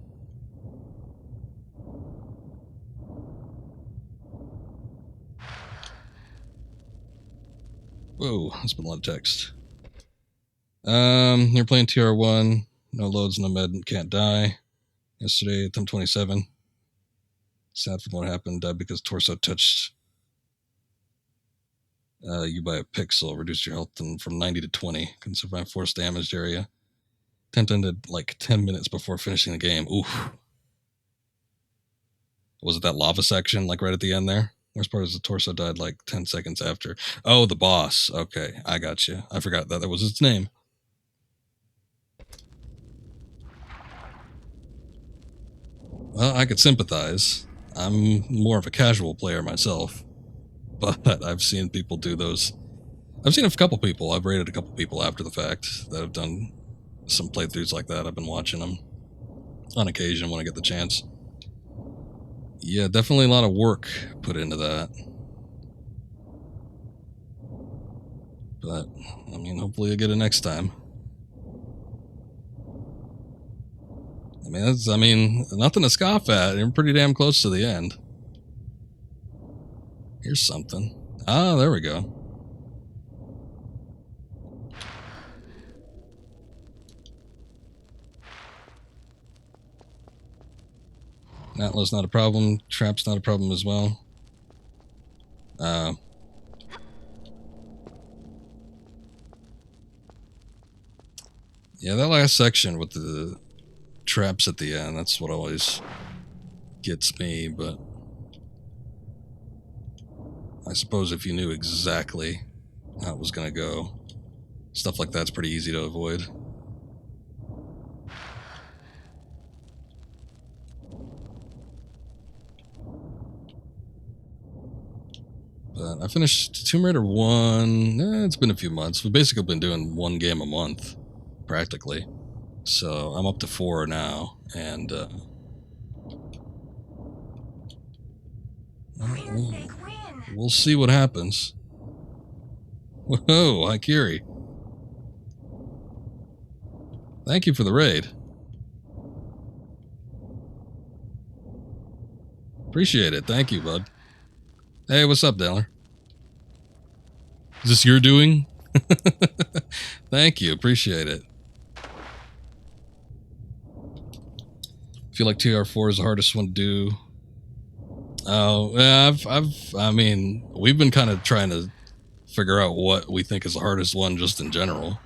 Whoa, that's been a lot of text. You're playing TR1, no loads, no med, can't die. Yesterday, attempt 27. Sad from what happened, died because torso touched you by a pixel, reduced your health from 90 to 20. Couldn't survive force damaged area. Attempt ended like 10 minutes before finishing the game. Oof. Was it that lava section, like right at the end there? Worst part is the torso died like 10 seconds after. Oh, the boss. Okay, I got you. I forgot that was its name. Well, I could sympathize. I'm more of a casual player myself, but I've seen people do those. I've seen a couple people. I've rated a couple people after the fact that have done some playthroughs like that. I've been watching them on occasion when I get the chance. Yeah, definitely a lot of work put into that. But, I mean, hopefully I'll get it next time. I mean, nothing to scoff at. You're pretty damn close to the end. Here's something. Ah, there we go. Atlas not a problem. Trap's not a problem as well. Yeah, that last section with the traps at the end, that's what always gets me, but I suppose if you knew exactly how it was going to go, stuff like that's pretty easy to avoid. But I finished Tomb Raider 1, it's been a few months. We've basically been doing one game a month, practically. So I'm up to 4 now, and we'll see what happens. Whoa, hi Kiri. Thank you for the raid. Appreciate it. Thank you, bud. Hey, what's up, Dallin? Is this your doing? Thank you. Appreciate it. I feel like TR4 is the hardest one to do. Oh, yeah, I mean, we've been kind of trying to figure out what we think is the hardest one just in general.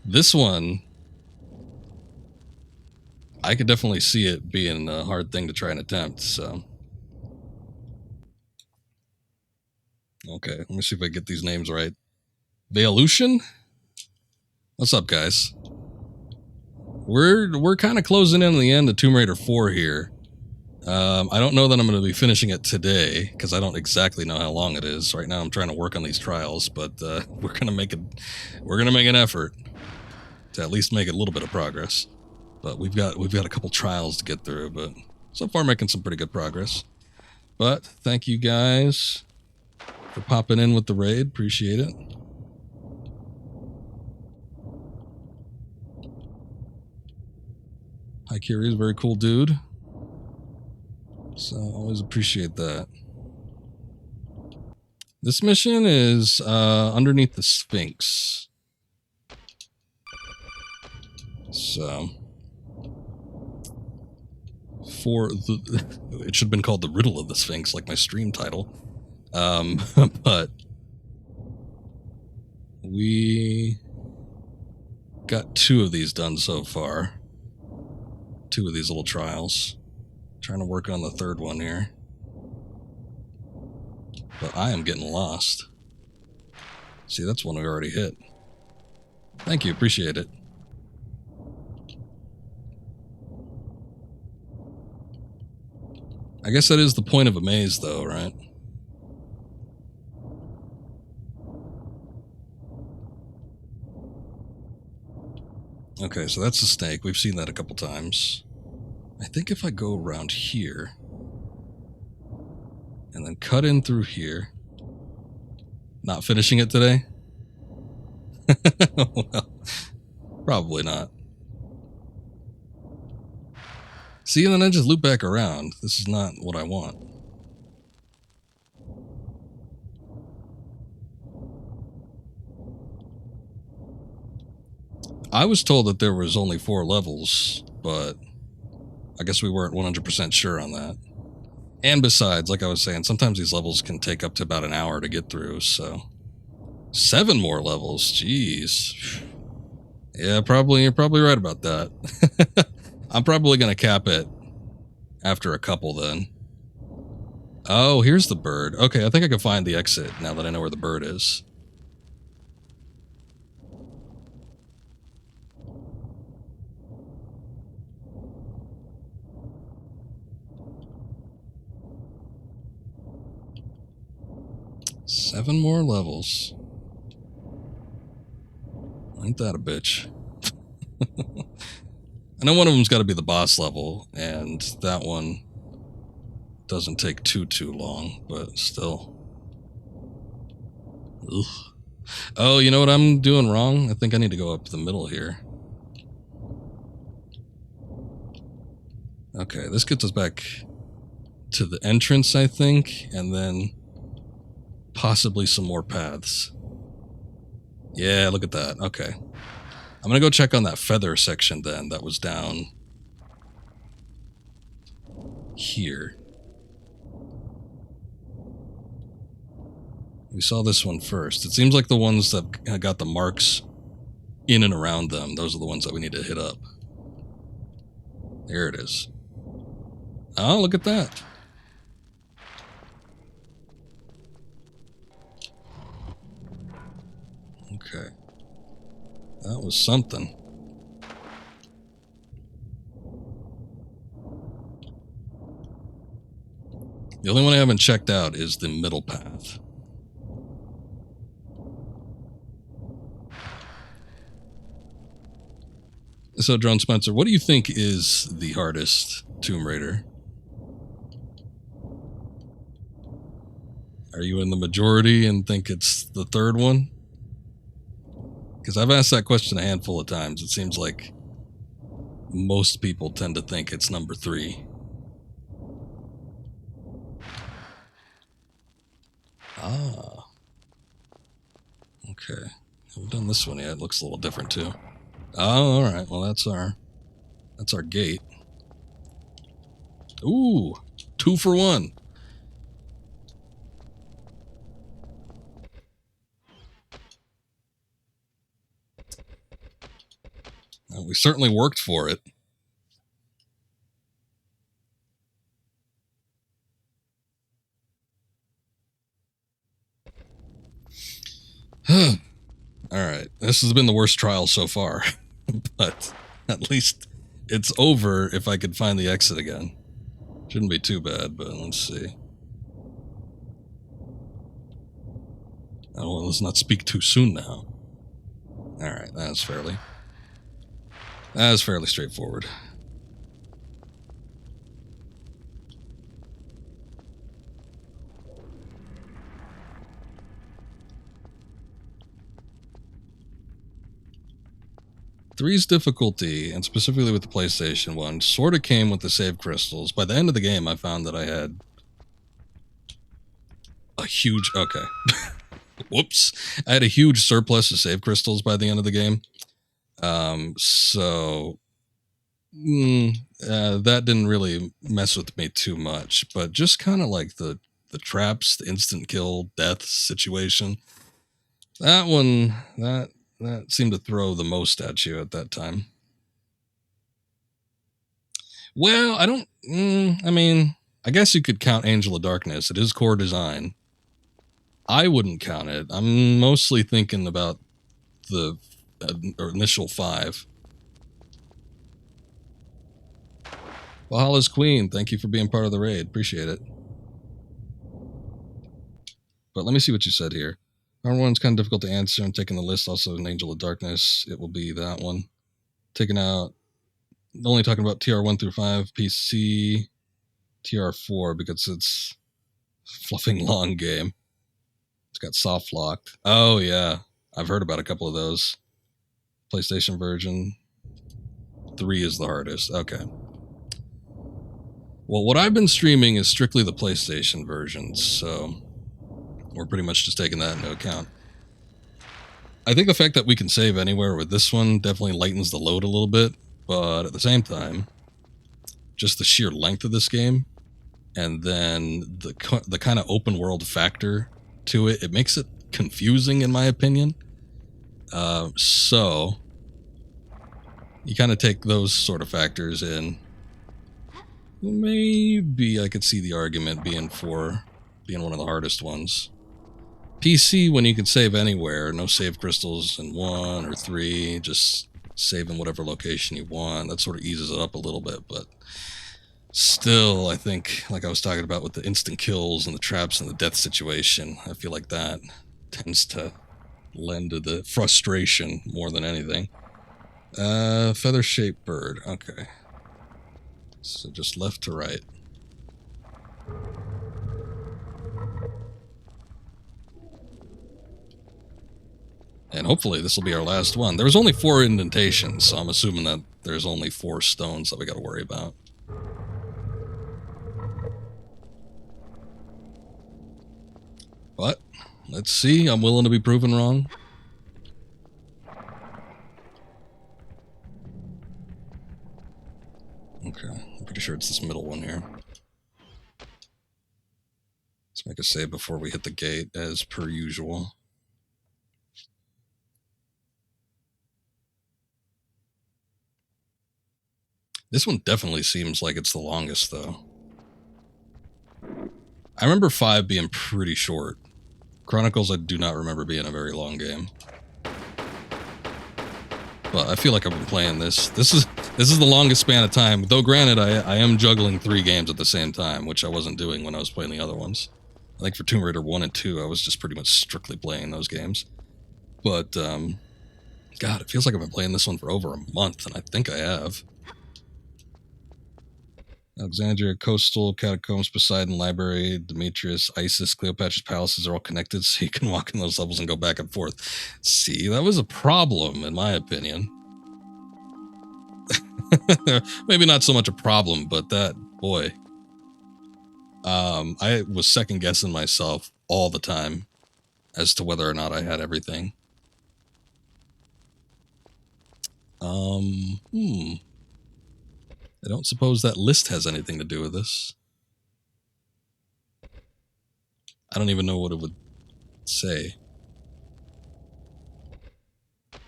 This one, I could definitely see it being a hard thing to try and attempt, so. Okay, let me see if I get these names right. Veolution? What's up, guys? We're kind of closing in on the end of Tomb Raider 4 here. I don't know that I'm going to be finishing it today, because I don't exactly know how long it is. Right now I'm trying to work on these trials, but we're going to make an effort to at least make a little bit of progress. But we've got a couple trials to get through, but so far making some pretty good progress. But thank you guys for popping in with the raid. Appreciate it. Hi, Kiri, very cool dude. So always appreciate that. This mission is underneath the Sphinx. So for the, it should have been called the Riddle of the Sphinx, like my stream title. But we got 2 of these done so far. 2 of these little trials. Trying to work on the 3rd one here. But I am getting lost. See, that's one we already hit. Thank you, appreciate it. I guess that is the point of a maze, though, right? Okay, so that's the snake. We've seen that a couple times. I think if I go around here and then cut in through here. Not finishing it today? Well, probably not. See, and then I just loop back around. This is not what I want. I was told that there was only 4 levels, but I guess we weren't 100% sure on that. And besides, like I was saying, sometimes these levels can take up to about an hour to get through, so... 7 more levels, jeez. Yeah, you're probably right about that. I'm probably gonna cap it after a couple then. Oh, here's the bird. Okay, I think I can find the exit now that I know where the bird is. Seven more levels. Ain't that a bitch? I know one of them's got to be the boss level, and that one doesn't take too long, but still. Ugh. Oh, you know what I'm doing wrong? I think I need to go up the middle here. Okay, this gets us back to the entrance, I think, and then possibly some more paths. Yeah, look at that. Okay. I'm gonna go check on that feather section then that was down here. We saw this one first. It seems like the ones that got the marks in and around them, those are the ones that we need to hit up. There it is. Oh, look at that. Okay. That was something. The only one I haven't checked out is the middle path. So, Drone Spencer, what do you think is the hardest Tomb Raider? Are you in the majority and think it's the 3rd one? Because I've asked that question a handful of times. It seems like most people tend to think it's number 3. Ah. Okay. Haven't done this one yet. It looks a little different too. Oh, alright. Well, that's our gate. Ooh. 2 for 1. Well, we certainly worked for it. Alright. This has been the worst trial so far. But at least it's over if I could find the exit again. Shouldn't be too bad, but let's see. Oh, well, let's not speak too soon now. Alright, that's fairly straightforward. 3's difficulty, and specifically with the PlayStation one, sort of came with the save crystals. By the end of the game, I found that I had a huge... Okay. Whoops. I had a huge surplus of save crystals by the end of the game. That didn't really mess with me too much, but just kind of like the traps, the instant kill death situation. That one, that seemed to throw the most at you at that time. Well, I don't... I mean, I guess you could count Angel of Darkness. It is core design. I wouldn't count it. I'm mostly thinking about the initial 5. Valhalla's Queen, thank you for being part of the raid. Appreciate it. But let me see what you said here. Number one's kind of difficult to answer. I'm taking the list also an Angel of Darkness. It will be that one. Taking out... Only talking about TR1 through 5, PC, TR4, because it's a fluffing long game. It's got soft locked. Oh, yeah. I've heard about a couple of those. PlayStation version. 3 is the hardest. Okay. Well, what I've been streaming is strictly the PlayStation version, so we're pretty much just taking that into account. I think the fact that we can save anywhere with this one definitely lightens the load a little bit, but at the same time, just the sheer length of this game, and then the kind of open world factor to it, it makes it confusing in my opinion. So you kind of take those sort of factors in. Maybe I could see the argument being for being one of the hardest ones. PC, when you can save anywhere, no save crystals in 1 or 3, just save in whatever location you want. That sort of eases it up a little bit, but still, I think, like I was talking about with the instant kills and the traps and the death situation, I feel like that tends to lend to the frustration more than anything. Feather-shaped bird. Okay. So just left to right. And hopefully this will be our last one. There was only 4 indentations, so I'm assuming that there's only 4 stones that we got to worry about. But let's see. I'm willing to be proven wrong. Okay, I'm pretty sure it's this middle one here. Let's make a save before we hit the gate, as per usual. This one definitely seems like it's the longest, though. I remember 5 being pretty short. Chronicles, I do not remember being a very long game. But I feel like I've been playing this. This is the longest span of time. Though granted, I am juggling 3 games at the same time, which I wasn't doing when I was playing the other ones. I think for Tomb Raider 1 and 2, I was just pretty much strictly playing those games. But, God, it feels like I've been playing this one for over a month, and I think I have. Alexandria, Coastal, Catacombs, Poseidon, Library, Demetrius, Isis, Cleopatra's palaces are all connected, so you can walk in those levels and go back and forth. See, that was a problem, in my opinion. Maybe not so much a problem, but that, boy. I was second-guessing myself all the time as to whether or not I had everything. I don't suppose that list has anything to do with this. I don't even know what it would say.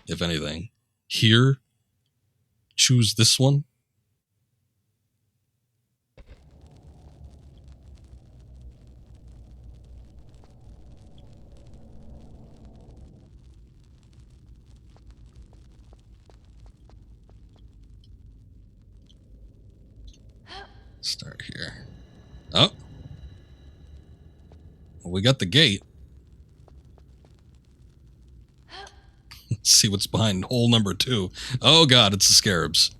If anything. Here? Choose this one? Start here. Oh. Well, we got the gate. Let's see what's behind hole number 2. Oh god, it's the scarabs.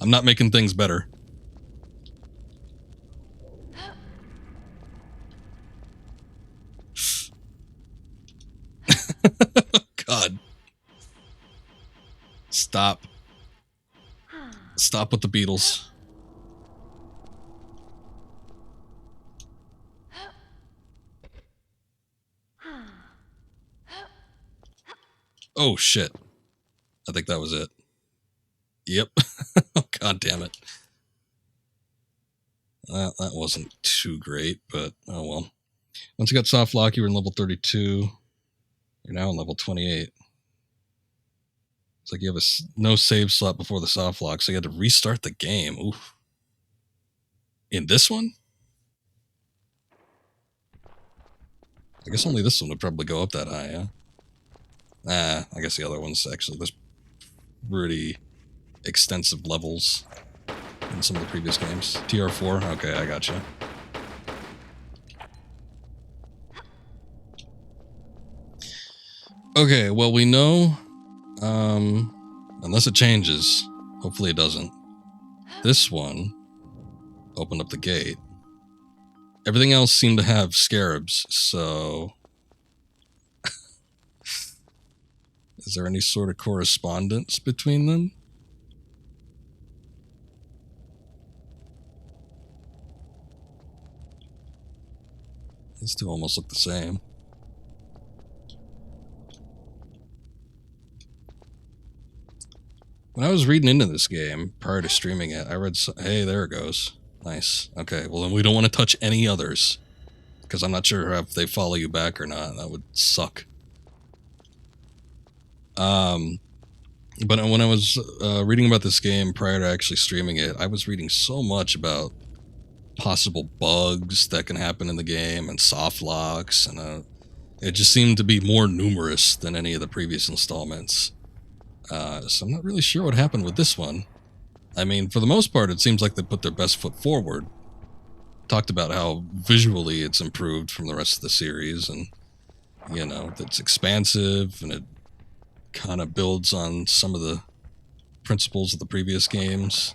I'm not making things better. Stop. Stop with the Beatles. Oh, shit. I think that was it. Yep. Oh, God damn it. That wasn't too great, but oh well. Once you got soft lock, you were in level 32. You're now in level 28. It's like you have no save slot before the soft lock, so you had to restart the game. Oof. In this one? I guess only this one would probably go up that high, huh? I guess the other ones actually, there's pretty extensive levels in some of the previous games. TR4? Okay, I gotcha. Okay, well, we know, unless it changes, hopefully it doesn't. This one opened up the gate. Everything else seemed to have scarabs, so is there any sort of correspondence between them? These two almost look the same. When I was reading into this game prior to streaming it, I read, hey, there it goes. Nice. Okay, well then we don't want to touch any others, because I'm not sure if they follow you back or not. That would suck. But when I was reading about this game prior to actually streaming it, I was reading so much about possible bugs that can happen in the game and soft locks, and it just seemed to be more numerous than any of the previous installments. So I'm not really sure what happened with this one. I mean, for the most part, it seems like they put their best foot forward. Talked about how visually it's improved from the rest of the series, and, you know, it's expansive, and it kind of builds on some of the principles of the previous games.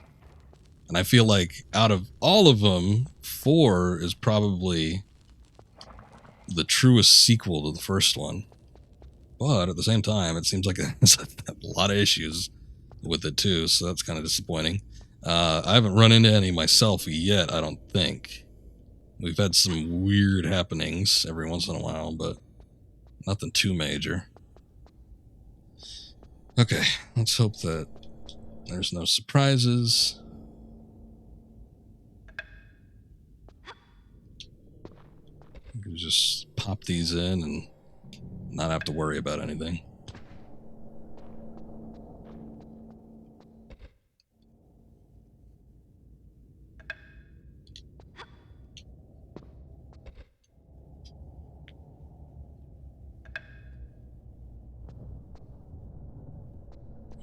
And I feel like out of all of them, 4 is probably the truest sequel to the first one. But at the same time, it seems like it has a lot of issues with it too, so that's kind of disappointing. I haven't run into any myself yet, I don't think. We've had some weird happenings every once in a while, but nothing too major. Okay, let's hope that there's no surprises. You can just pop these in and not have to worry about anything.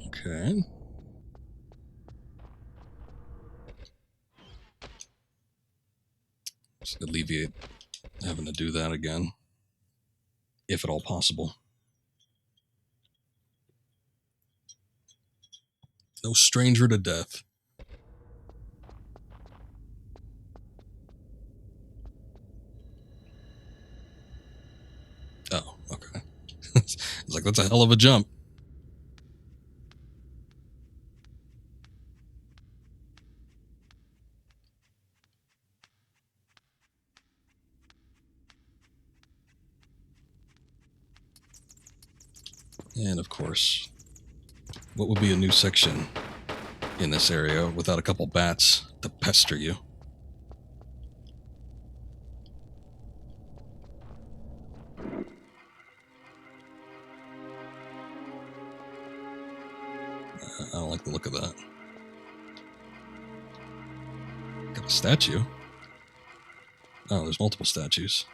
Okay. Just alleviate having to do that again, if at all possible. No stranger to death. Oh, okay. It's like, that's a hell of a jump. And of course, what would be a new section in this area without a couple bats to pester you? I don't like the look of that. Got a statue. Oh, there's multiple statues.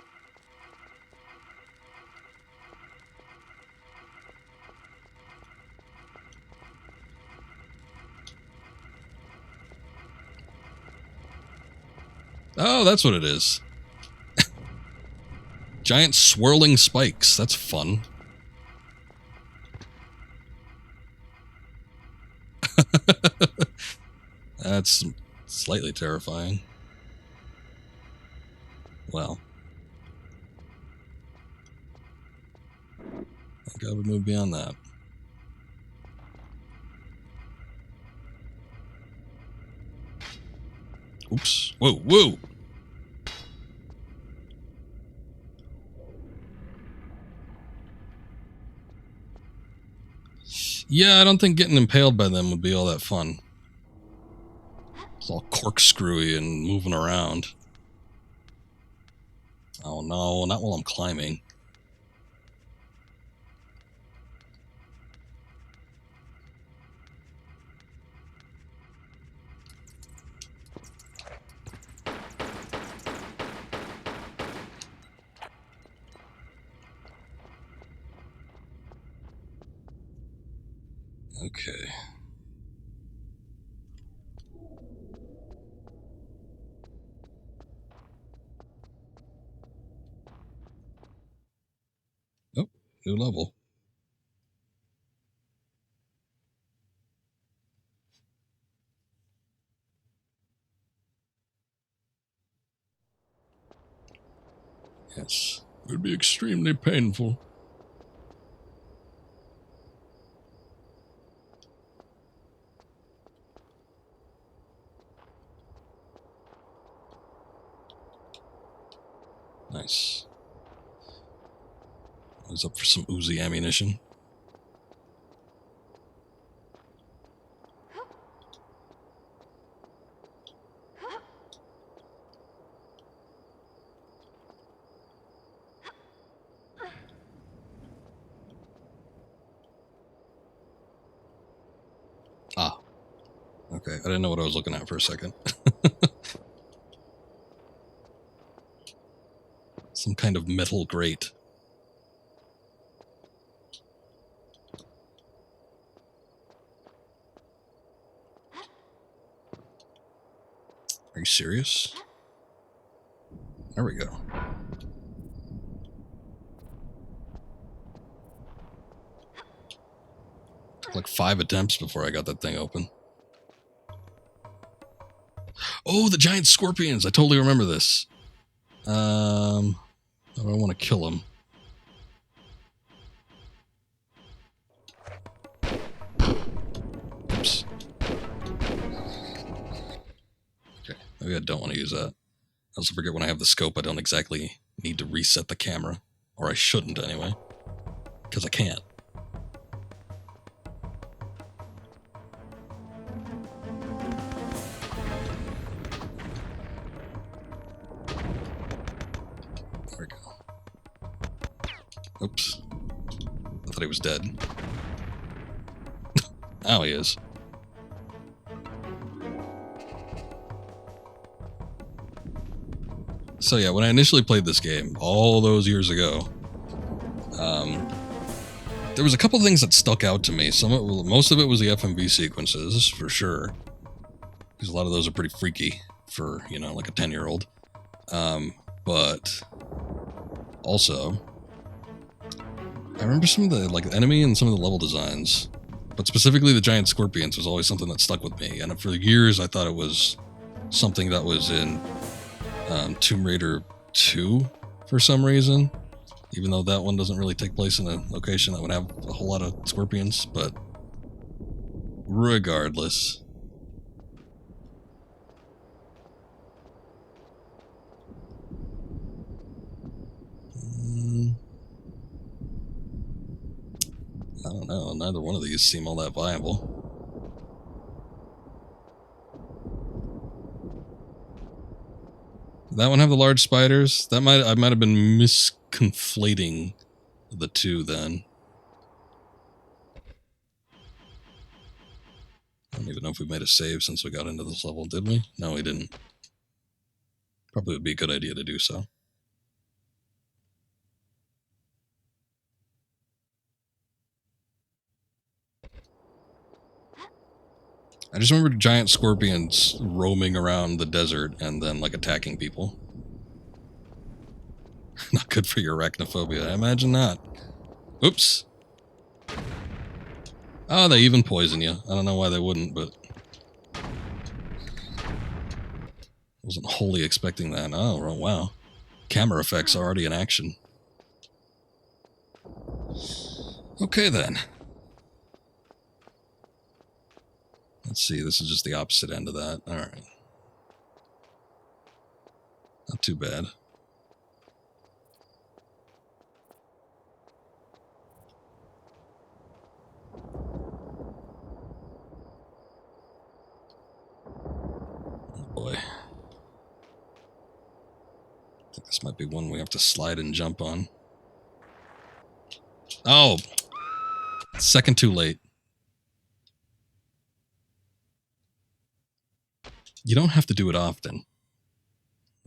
Oh, that's what it is. Giant swirling spikes. That's fun. That's slightly terrifying. Well, I think I would move beyond that. Oops. Whoa, whoa! Yeah, I don't think getting impaled by them would be all that fun. It's all corkscrewy and moving around. Oh no, not while I'm climbing. Okay. Oh, new level. Yes, it would be extremely painful. Nice. I was up for some Uzi ammunition. Ah. Okay, I didn't know what I was looking at for a second. Some kind of metal grate. Are you serious? There we go. Took like 5 attempts before I got that thing open. Oh, the giant scorpions! I totally remember this. I don't want to kill them. Oops. Okay, maybe I don't want to use that. I also forget when I have the scope, I don't exactly need to reset the camera. Or I shouldn't, anyway. Because I can't. There we go. Oops. I thought he was dead. Now he is. So yeah, when I initially played this game, all those years ago, there was a couple things that stuck out to me. Most of it was the FMV sequences, for sure. Because a lot of those are pretty freaky for, you know, like a 10-year-old. But also, I remember some of the, like, enemy and some of the level designs. But specifically the giant scorpions was always something that stuck with me. And for years I thought it was something that was in Tomb Raider 2 for some reason, even though that one doesn't really take place in a location that would have a whole lot of scorpions. But regardless, I don't know, neither one of these seem all that viable. Did that one have the large spiders? I might have been misconflating the two then. I don't even know if we made a save since we got into this level, did we? No, we didn't. Probably would be a good idea to do so. I just remember giant scorpions roaming around the desert and then, like, attacking people. Not good for your arachnophobia. I imagine not. Oops. Oh, they even poison you. I don't know why they wouldn't, but wasn't wholly expecting that. Oh, wow. Camera effects are already in action. Okay, then. Let's see, this is just the opposite end of that. Alright. Not too bad. Oh boy. I think this might be one we have to slide and jump on. Oh! Second too late. You don't have to do it often.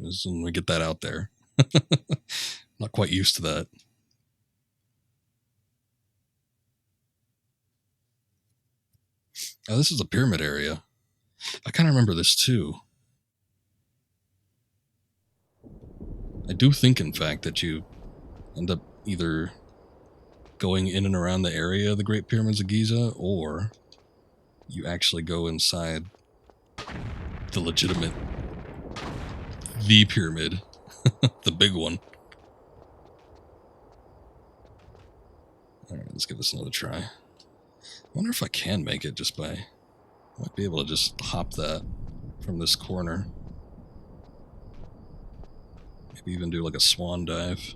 Just when we get that out there. Not quite used to that. Oh, this is a pyramid area. I kind of remember this too. I do think, in fact, that you end up either going in and around the area of the Great Pyramids of Giza, or you actually go inside the legitimate, the pyramid, the big one. Alright, let's give this another try. I wonder if I can make it just by... I might be able to just hop that from this corner. Maybe even do like a swan dive.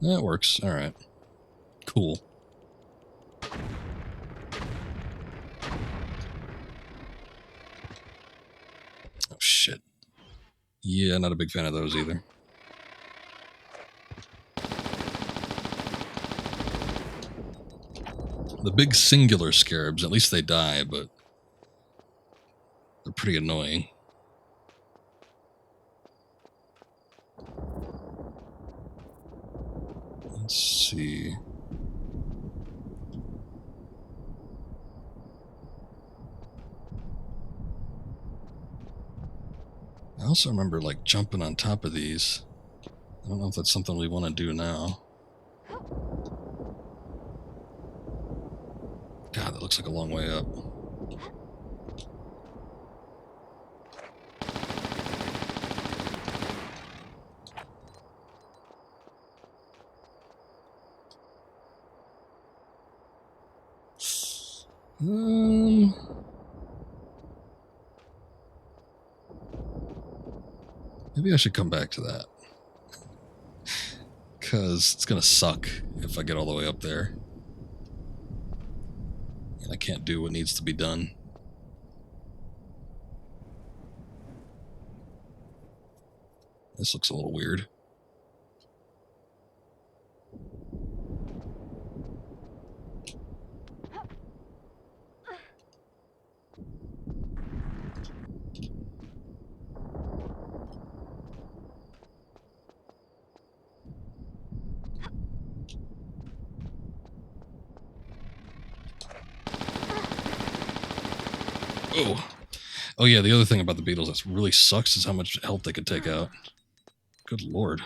That works. Alright. Cool. Oh shit. Yeah, not a big fan of those either. The big singular scarabs, at least they die, but they're pretty annoying. Let's see. I also remember, like, jumping on top of these. I don't know if that's something we want to do now. God, that looks like a long way up. Maybe I should come back to that. Because it's going to suck if I get all the way up there. And I can't do what needs to be done. This looks a little weird. Oh. Oh yeah, the other thing about the beetles that really sucks is how much health they could take out. Good lord.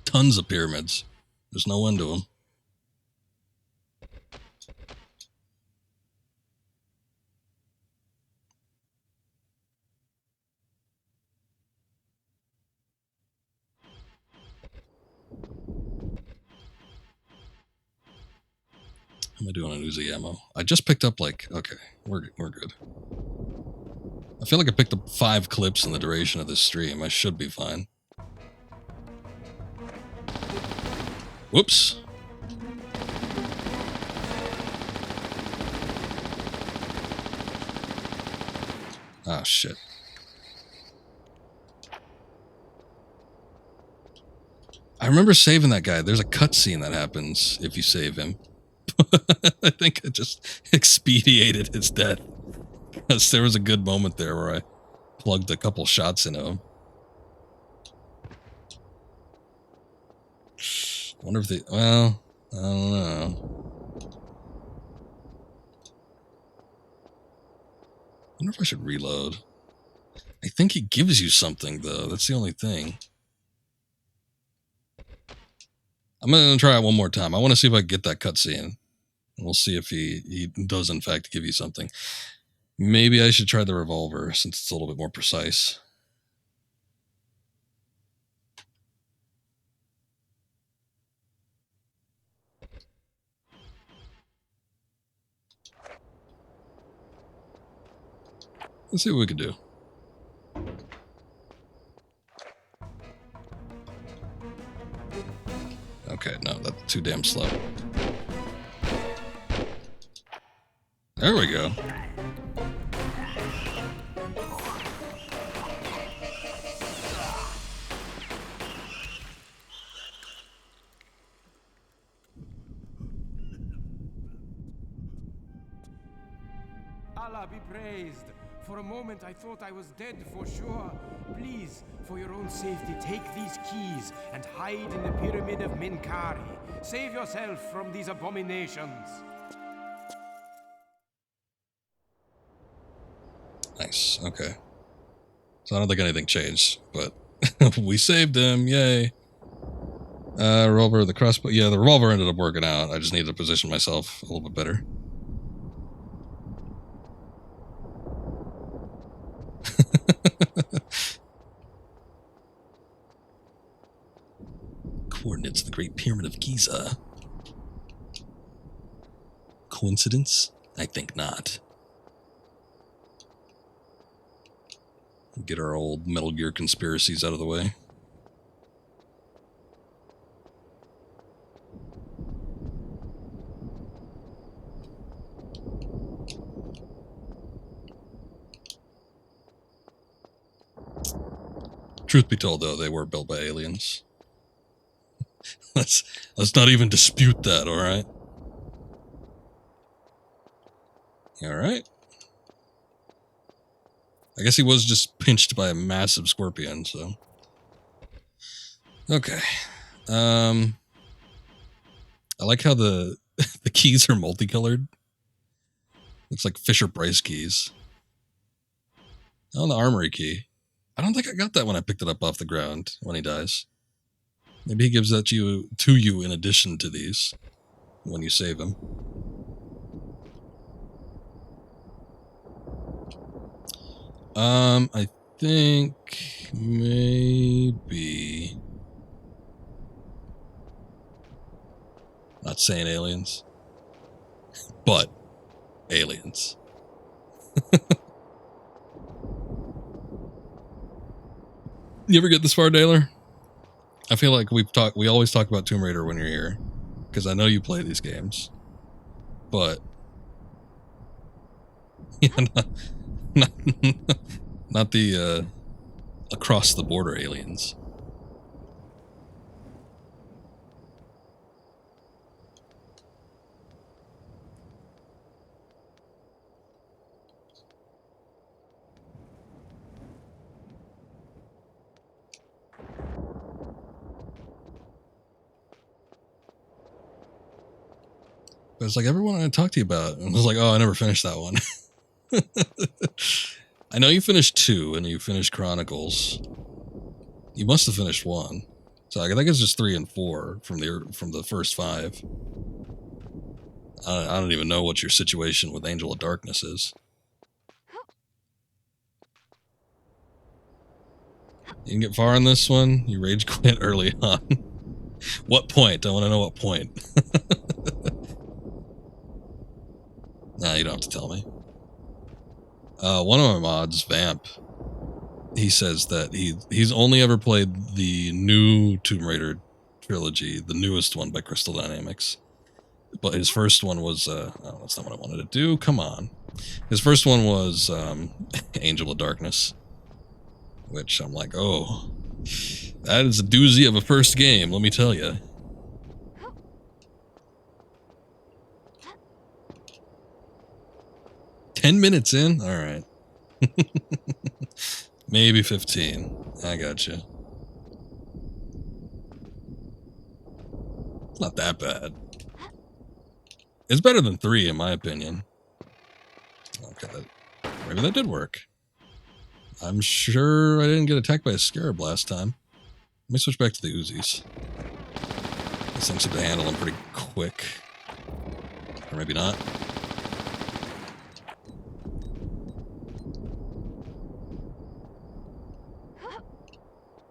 Tons of pyramids. There's no end to them. How am I doing on Uzi ammo? I just picked up, like, okay, we're good. I feel like I picked up 5 clips in the duration of this stream. I should be fine. Whoops. Ah, shit. I remember saving that guy. There's a cutscene that happens if you save him. I think I just expedited his death. Because there was a good moment there where I plugged a couple shots into him. I wonder if they... Well, I don't know. I wonder if I should reload. I think he gives you something, though. That's the only thing. I'm going to try it one more time. I want to see if I can get that cutscene. We'll see if he does, in fact, give you something. Maybe I should try the revolver, since it's a little bit more precise. Let's see what we can do. Okay, no, that's too damn slow. There we go. Allah be praised. For a moment I thought I was dead for sure. Please, for your own safety, take these keys and hide in the pyramid of Minkari. Save yourself from these abominations. Nice, okay. So I don't think anything changed, but we saved him, yay. Revolver, the crossbow. Yeah, the revolver ended up working out. I just needed to position myself a little bit better. Coordinates of the Great Pyramid of Giza. Coincidence? I think not. Get our old Metal Gear conspiracies out of the way. Truth be told, though, they were built by aliens. Let's not even dispute that, alright? Alright. I guess he was just pinched by a massive scorpion, so... Okay. I like how the the keys are multicolored. Looks like Fisher-Price keys. Oh, the armory key. I don't think I got that when I picked it up off the ground when he dies. Maybe he gives that to you in addition to these when you save him. I think maybe... Not saying aliens, but aliens. You ever get this far, Daler? I feel like we always talk about Tomb Raider when you're here, because I know you play these games, but yeah, not the across the border aliens. But it's like everyone I talked to you about, and I was like, oh, I never finished that one. I know you finished 2, and you finished Chronicles. You must have finished 1. So I think it's just 3 and 4 from the first 5. I don't even know what your situation with Angel of Darkness is. You can get far on this one. You rage quit early on. What point? I want to know what point. Nah, you don't have to tell me. One of my mods, Vamp, he says that he's only ever played the new Tomb Raider trilogy, the newest one by Crystal Dynamics. But his first one was, oh, that's not what I wanted to do, come on. His first one was Angel of Darkness, which I'm like, oh, that is a doozy of a first game, let me tell you. $10 in? Alright. Maybe 15. I gotcha. It's not that bad. It's better than 3, in my opinion. Okay, maybe that did work. I'm sure I didn't get attacked by a scarab last time. Let me switch back to the Uzis. These things seem to handle them pretty quick. Or maybe not.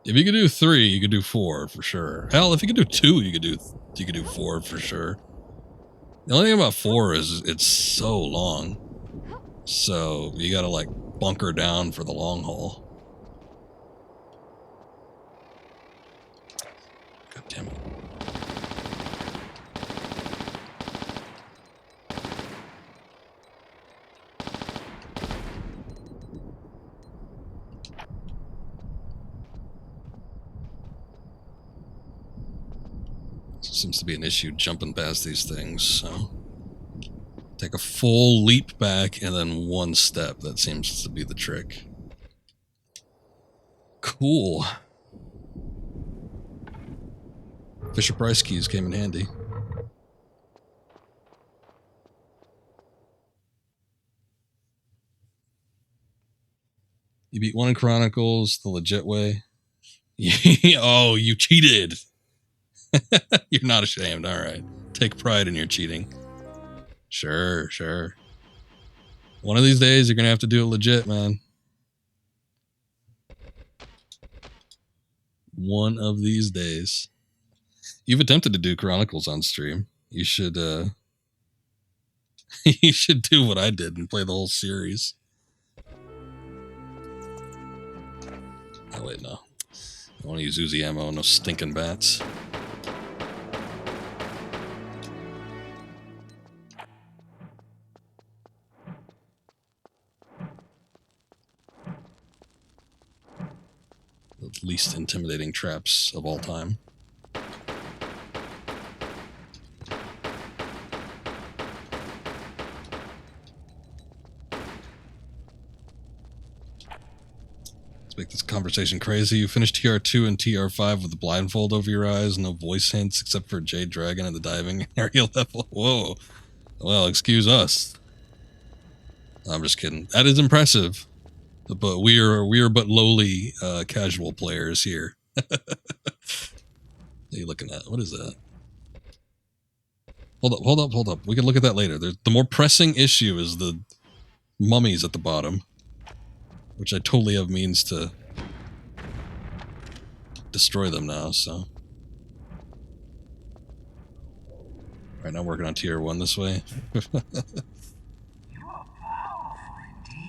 If you could do 3, you could do 4 for sure. Hell, if you could do 2, you could do 4 for sure. The only thing about 4 is it's so long. So you gotta like bunker down for the long haul. God damn it. Seems to be an issue jumping past these things, so take a full leap back and then one step. That seems to be the trick. Cool. Fisher Price keys came in handy. You beat one in Chronicles the legit way. Oh, you cheated. You're not ashamed. All right. Take pride in your cheating. Sure, sure. One of these days, you're going to have to do it legit, man. One of these days. You've attempted to do Chronicles on stream. You should, you should do what I did and play the whole series. Oh, wait, no. I want to use Uzi ammo, no stinking bats. The least intimidating traps of all time. Make this conversation crazy. You finished TR2 and TR5 with the blindfold over your eyes, no voice hints except for Jade Dragon at the diving area level. Whoa. Well, excuse us. I'm just kidding. That is impressive. But we are but lowly casual players here. What are you looking at? What is that? Hold up. We can look at that later. The more pressing issue is the mummies at the bottom, which I totally have means to destroy them now, so. Right now working on tier 1 this way. You are powerful indeed.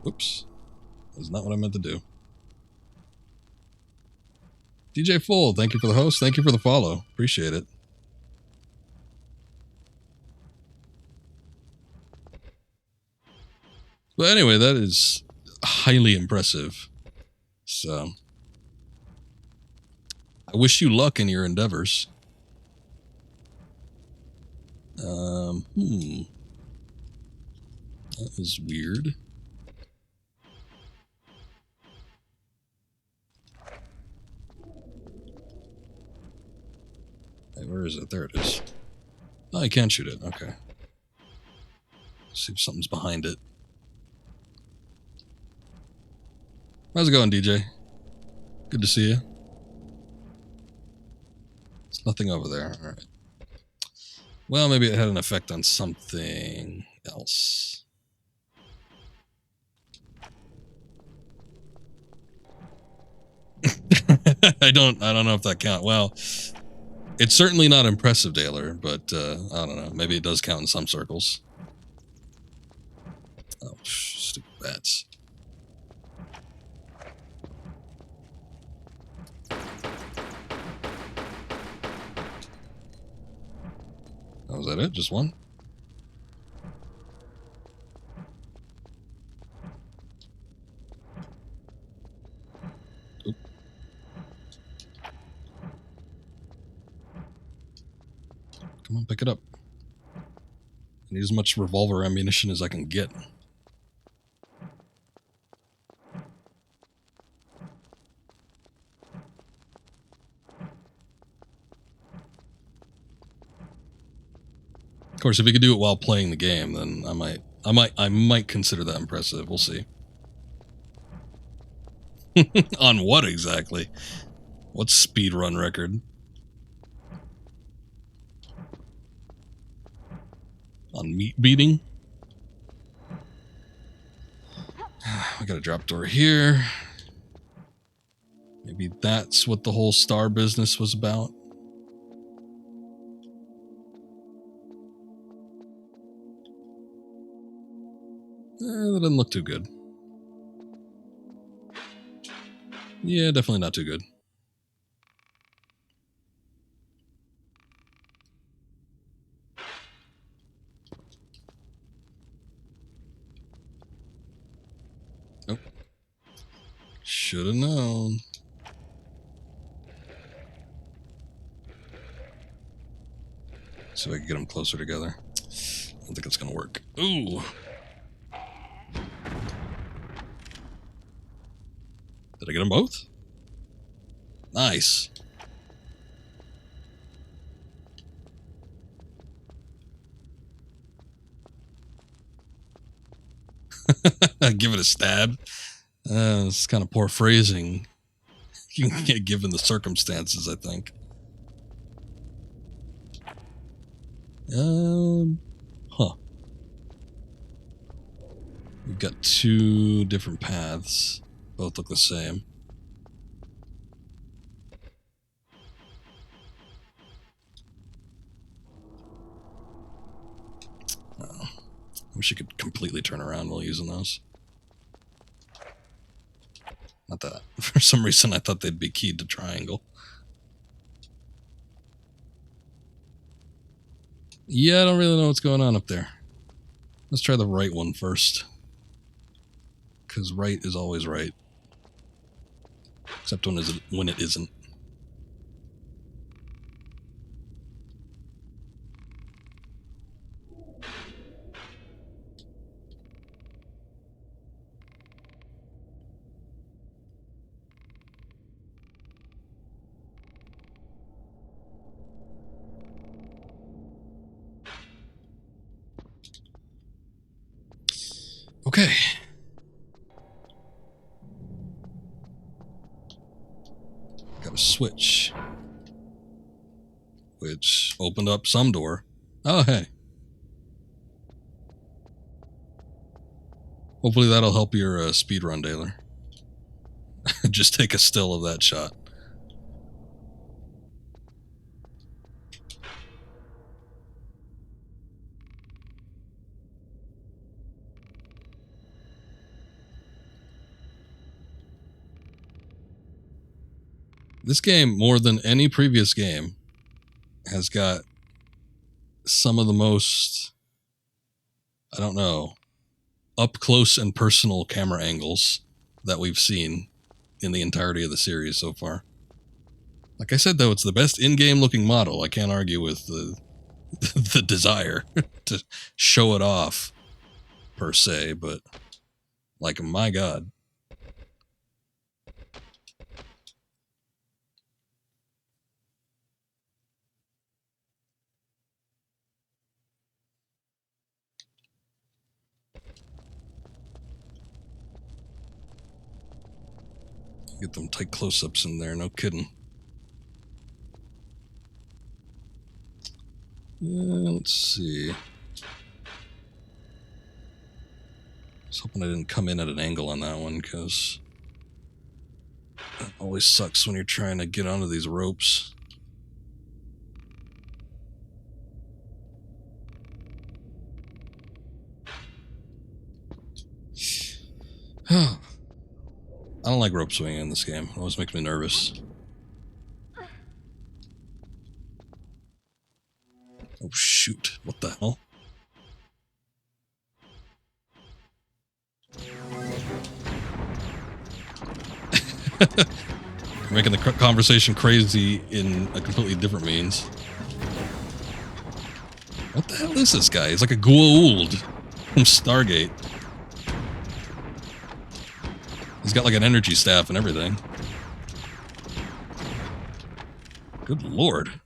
Whoops. That's not what I meant to do. DJ Full, thank you for the host. Thank you for the follow. Appreciate it. But anyway, that is highly impressive. So, I wish you luck in your endeavors. That is weird. Hey, where is it? There it is. Oh, I can't shoot it. Okay. Let's see if something's behind it. How's it going, DJ? Good to see you. There's nothing over there. All right. Well, maybe it had an effect on something else. I don't know if that counts. Well, it's certainly not impressive, Daler, but I don't know. Maybe it does count in some circles. Oh, stupid bats. Oh, was that it? Just one? Oop. Come on, pick it up. I need as much revolver ammunition as I can get. Of course, if you could do it while playing the game, then I might consider that impressive. We'll see. On what exactly? What speedrun record? On meat beating? We got a drop door here. Maybe that's what the whole star business was about. That doesn't look too good. Yeah, definitely not too good. Nope. Should have known. See if I can get them closer together. I don't think it's going to work. Ooh. Did I get them both? Nice. Give it a stab. It's kind of poor phrasing, given the circumstances, I think. Huh. We've got two different paths. Both look the same. Oh, I wish you could completely turn around while using those. Not that. For some reason, I thought they'd be keyed to triangle. Yeah, I don't really know what's going on up there. Let's try the right one first. Because right is always right. Except when it isn't. Okay. Got a switch. Which opened up some door. Oh, hey. Hopefully that'll help your speedrun, Daler. Just take a still of that shot. This game, more than any previous game, has got some of the most, I don't know, up close and personal camera angles that we've seen in the entirety of the series so far. Like I said, though, it's the best in-game looking model. I can't argue with the desire to show it off, per se, but, like, my God. Get them tight close-ups in there, no kidding. Let's see. I was hoping I didn't come in at an angle on that one, because it always sucks when you're trying to get onto these ropes. I don't like rope swinging in this game. It always makes me nervous. Oh, shoot. What the hell? Making the conversation crazy in a completely different means. What the hell is this guy? He's like a Goa'uld from Stargate. He's got like an energy staff and everything. Good lord.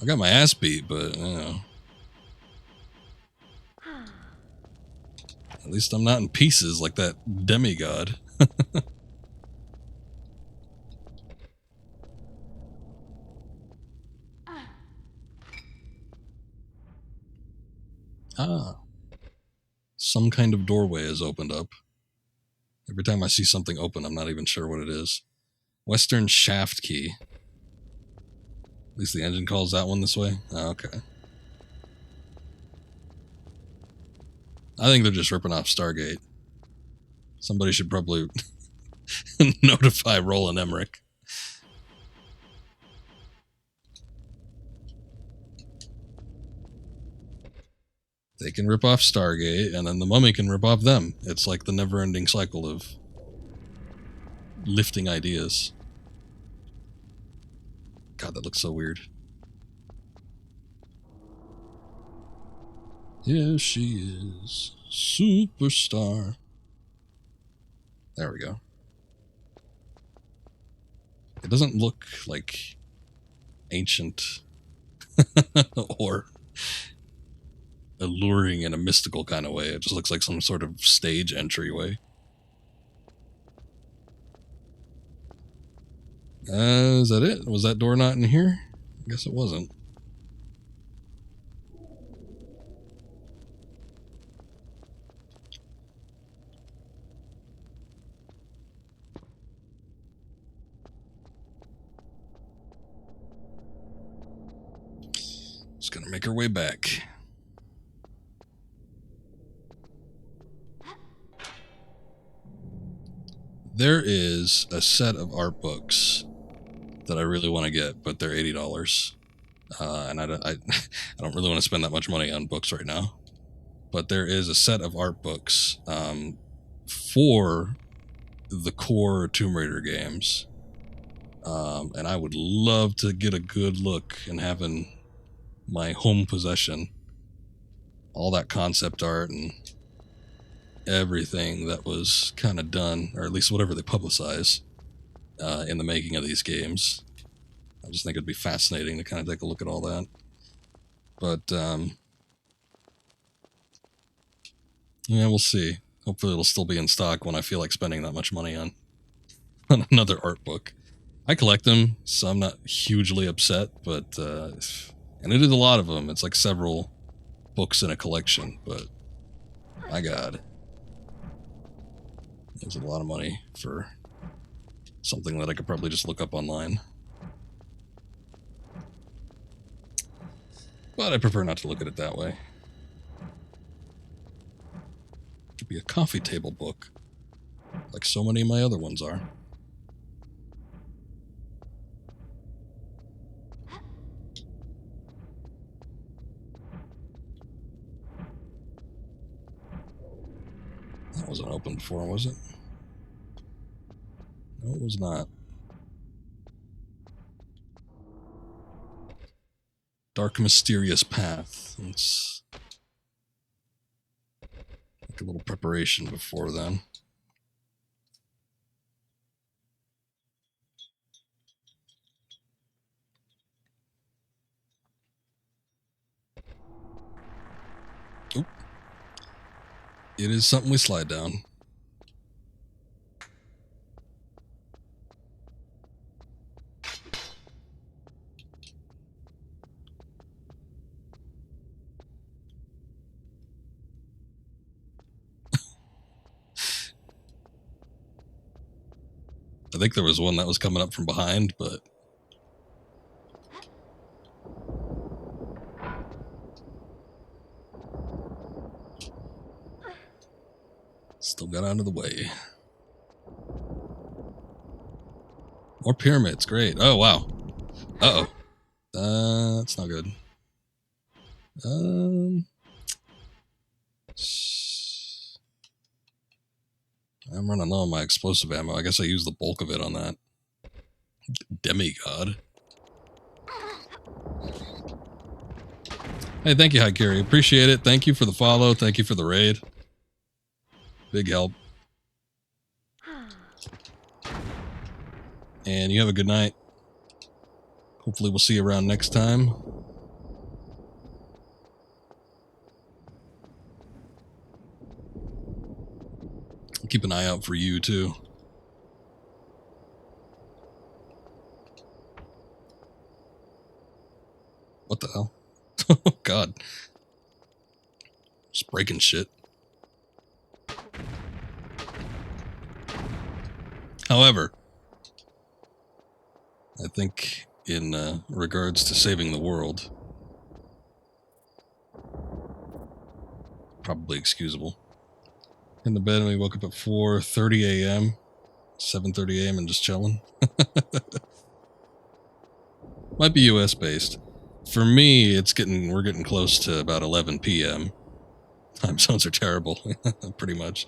I got my ass beat, but, you know. At least I'm not in pieces like that demigod. Ah. Some kind of doorway has opened up. Every time I see something open, I'm not even sure what it is. Western shaft key. At least the engine calls that one this way. Oh, okay. I think they're just ripping off Stargate. Somebody should probably notify Roland Emmerich. They can rip off Stargate, and then the Mummy can rip off them. It's like the never-ending cycle of lifting ideas. God, that looks so weird. Here she is, superstar. There we go. It doesn't look like ancient or alluring in a mystical kind of way. It just looks like some sort of stage entryway. Is that it? Was that door not in here? I guess it wasn't. Just gonna make our way back. There is a set of art books that I really want to get, but they're $80. And I don't really want to spend that much money on books right now. But there is a set of art books for the core Tomb Raider games. And I would love to get a good look and having my home possession all that concept art and everything that was kind of done, or at least whatever they publicize in the making of these games. I just think it'd be fascinating to kind of take a look at all that. But yeah, we'll see. Hopefully it'll still be in stock when I feel like spending that much money on another art book. I collect them, so I'm not hugely upset, but and it is a lot of them. It's like several books in a collection, but my God, it's a lot of money for something that I could probably just look up online. But I prefer not to look at it that way. It could be a coffee table book, like so many of my other ones are. That wasn't open before, was it? No, it was not. Dark mysterious path. It's like a little preparation before then. Oop. It is something we slide down. I think there was one that was coming up from behind, but still got out of the way. More pyramids, great. Oh, wow. Uh-oh. That's not good. I'm running low on my explosive ammo. I guess I used the bulk of it on that. Demigod. Hey, thank you, Haikiri. Appreciate it. Thank you for the follow. Thank you for the raid. Big help. And you have a good night. Hopefully we'll see you around next time. Keep an eye out for you, too. What the hell? Oh, God. Just breaking shit. However, I think in regards to saving the world, probably excusable. In the bed, and we woke up at 4:30 a.m., 7:30 a.m., and just chilling. Might be U.S. based. For me, we're getting close to about 11 p.m. Time zones are terrible, pretty much.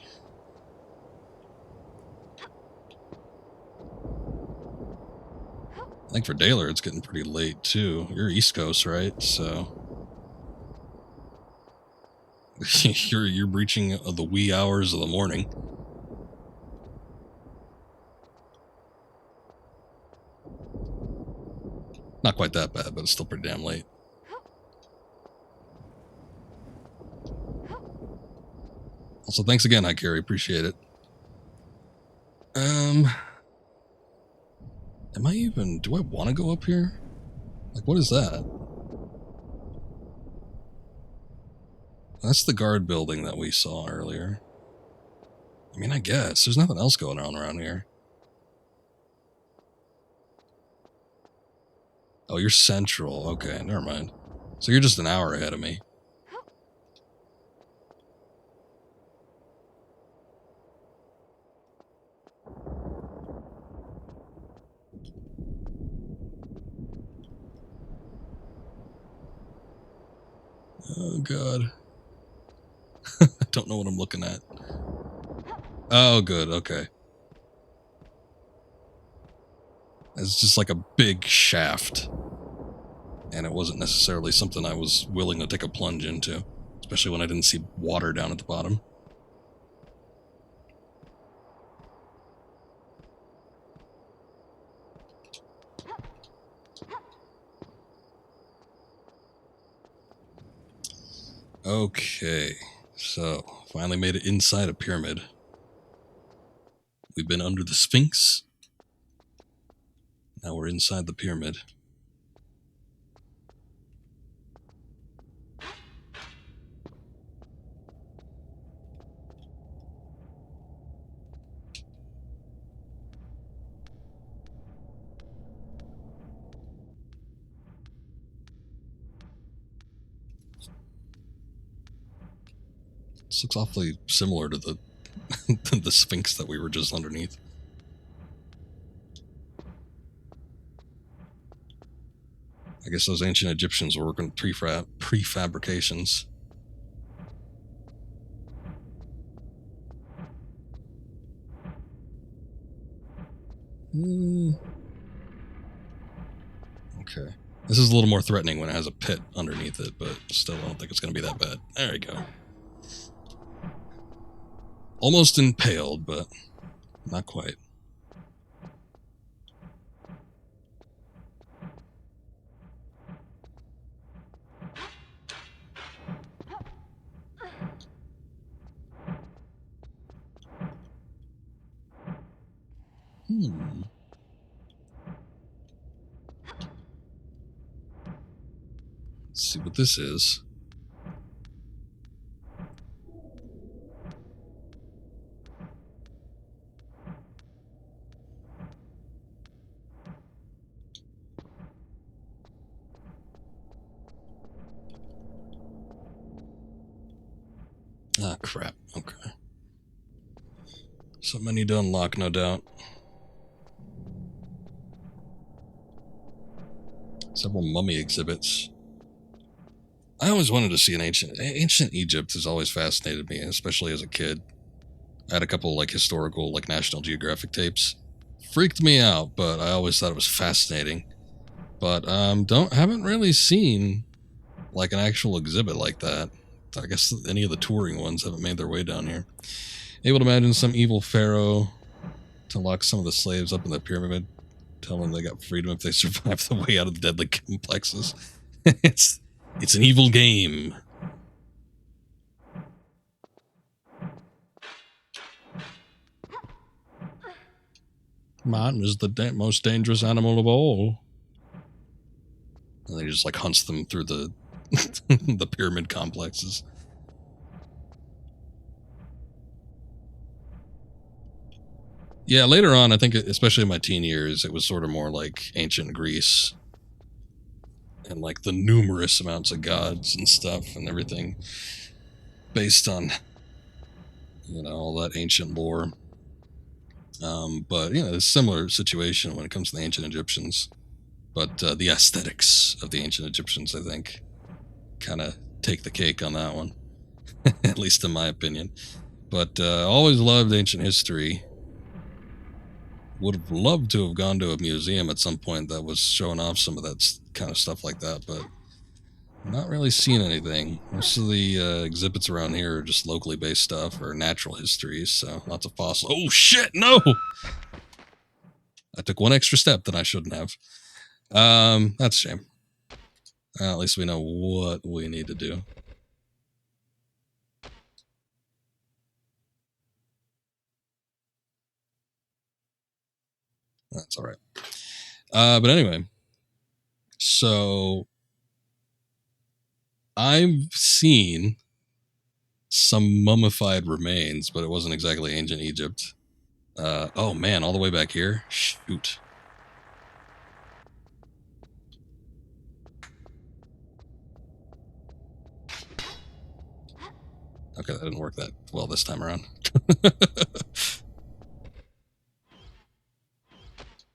I think for Daler, it's getting pretty late too. You're East Coast, right? So you're breaching the wee hours of the morning. Not quite that bad, but it's still pretty damn late. Also, thanks again, Ikari. Appreciate it. Am I even... Do I want to go up here? Like, what is that? That's the guard building that we saw earlier. I mean, I guess. There's nothing else going on around here. Oh, you're central. Okay, never mind. So you're just an hour ahead of me. Oh, God. I don't know what I'm looking at. Oh, good. Okay. It's just like a big shaft. And it wasn't necessarily something I was willing to take a plunge into. Especially when I didn't see water down at the bottom. Okay, so finally made it inside a pyramid. We've been under the Sphinx. Now we're inside the pyramid. This looks awfully similar to the the Sphinx that we were just underneath. I guess those ancient Egyptians were working prefabrications. Okay. This is a little more threatening when it has a pit underneath it, but still I don't think it's going to be that bad. There we go. Almost impaled, but not quite. Let's see what this is. Ah, crap. Okay. So many to unlock, no doubt. Several mummy exhibits. I always wanted to see an ancient Egypt has always fascinated me, especially as a kid. I had a couple like historical, like National Geographic tapes. Freaked me out, but I always thought it was fascinating. But haven't really seen like an actual exhibit like that. I guess any of the touring ones haven't made their way down here. Able to imagine some evil pharaoh to lock some of the slaves up in the pyramid, tell them they got freedom if they survive the way out of the deadly complexes. It's an evil game. Man is the most dangerous animal of all. And he just like hunts them through the the pyramid complexes. Yeah, later on, I think, especially in my teen years, it was sort of more like ancient Greece. And like the numerous amounts of gods and stuff and everything. based on, all that ancient lore. But, it's a similar situation when it comes to the ancient Egyptians. But the aesthetics of the ancient Egyptians, I think, kind of take the cake on that one. At least in my opinion. But always loved ancient history. Would have loved to have gone to a museum at some point that was showing off some of that kind of stuff like that, but not really seen anything. Most of the exhibits around here are just locally based stuff or natural histories, so lots of fossils. Oh shit, no! I took one extra step that I shouldn't have. That's a shame. At least we know what we need to do. That's all right. But anyway, so I've seen some mummified remains, but it wasn't exactly ancient Egypt. Oh man, all the way back here? Shoot. Okay, that didn't work that well this time around.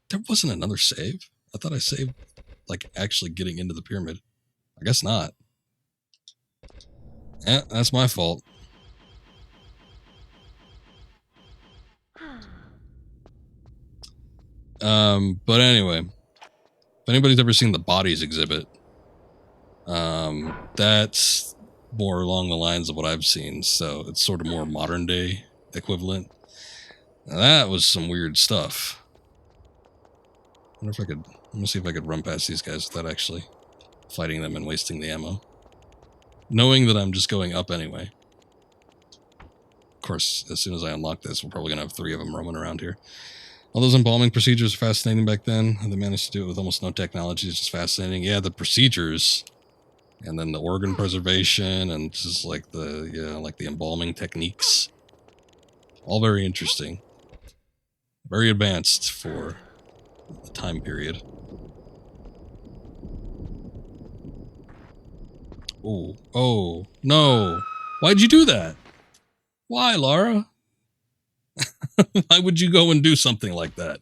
There wasn't another save? I thought I saved, like, actually getting into the pyramid. I guess not. Yeah, that's my fault. But anyway, if anybody's ever seen the bodies exhibit, that's more along the lines of what I've seen, so it's sort of more modern day equivalent. Now, that was some weird stuff. I wonder if I could, let me see if I could run past these guys without actually fighting them and wasting the ammo. Knowing that I'm just going up anyway. Of course, as soon as I unlock this, we're probably going to have 3 of them roaming around here. All those embalming procedures are fascinating back then. They managed to do it with almost no technology. It's just fascinating. Yeah, the procedures, and then the organ preservation, and just like the embalming techniques. All very interesting. Very advanced for the time period. Oh, no. Why'd you do that? Why, Lara? Why would you go and do something like that?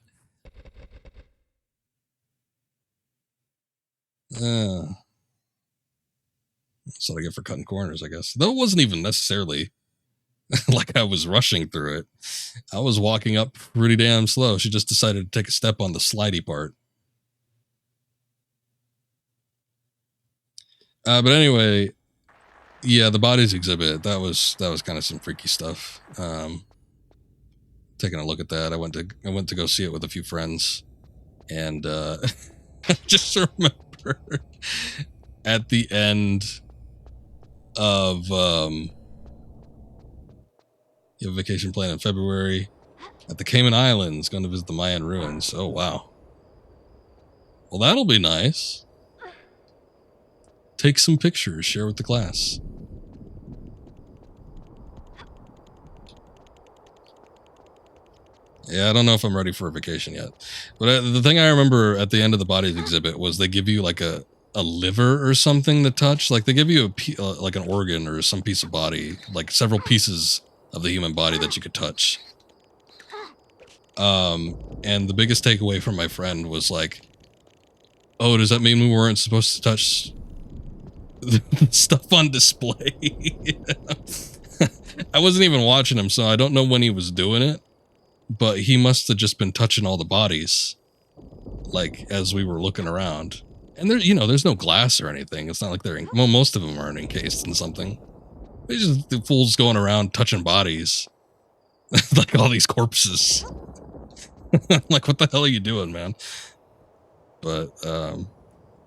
That's what I get for cutting corners, I guess. Though it wasn't even necessarily like I was rushing through it. I was walking up pretty damn slow. She just decided to take a step on the slidey part. But anyway, yeah, the bodies exhibit, that was kind of some freaky stuff. Taking a look at that, I went to go see it with a few friends, and I just remember at the end of you have a vacation plan in February at the Cayman Islands, going to visit the Mayan ruins. Oh wow. Well, that'll be nice. Take some pictures, share with the class. Yeah, I don't know if I'm ready for a vacation yet. But the thing I remember at the end of the bodies exhibit was they give you like a liver or something to touch. Like they give you like an organ or some piece of body, like several pieces of the human body that you could touch. And the biggest takeaway from my friend was like, oh, does that mean we weren't supposed to touch the stuff on display? I wasn't even watching him, so I don't know when he was doing it. But he must have just been touching all the bodies, like, as we were looking around. And there, there's no glass or anything. It's not like they're, well, most of them aren't encased in something. They just, the fools going around touching bodies. Like all these corpses. Like, what the hell are you doing, man? But,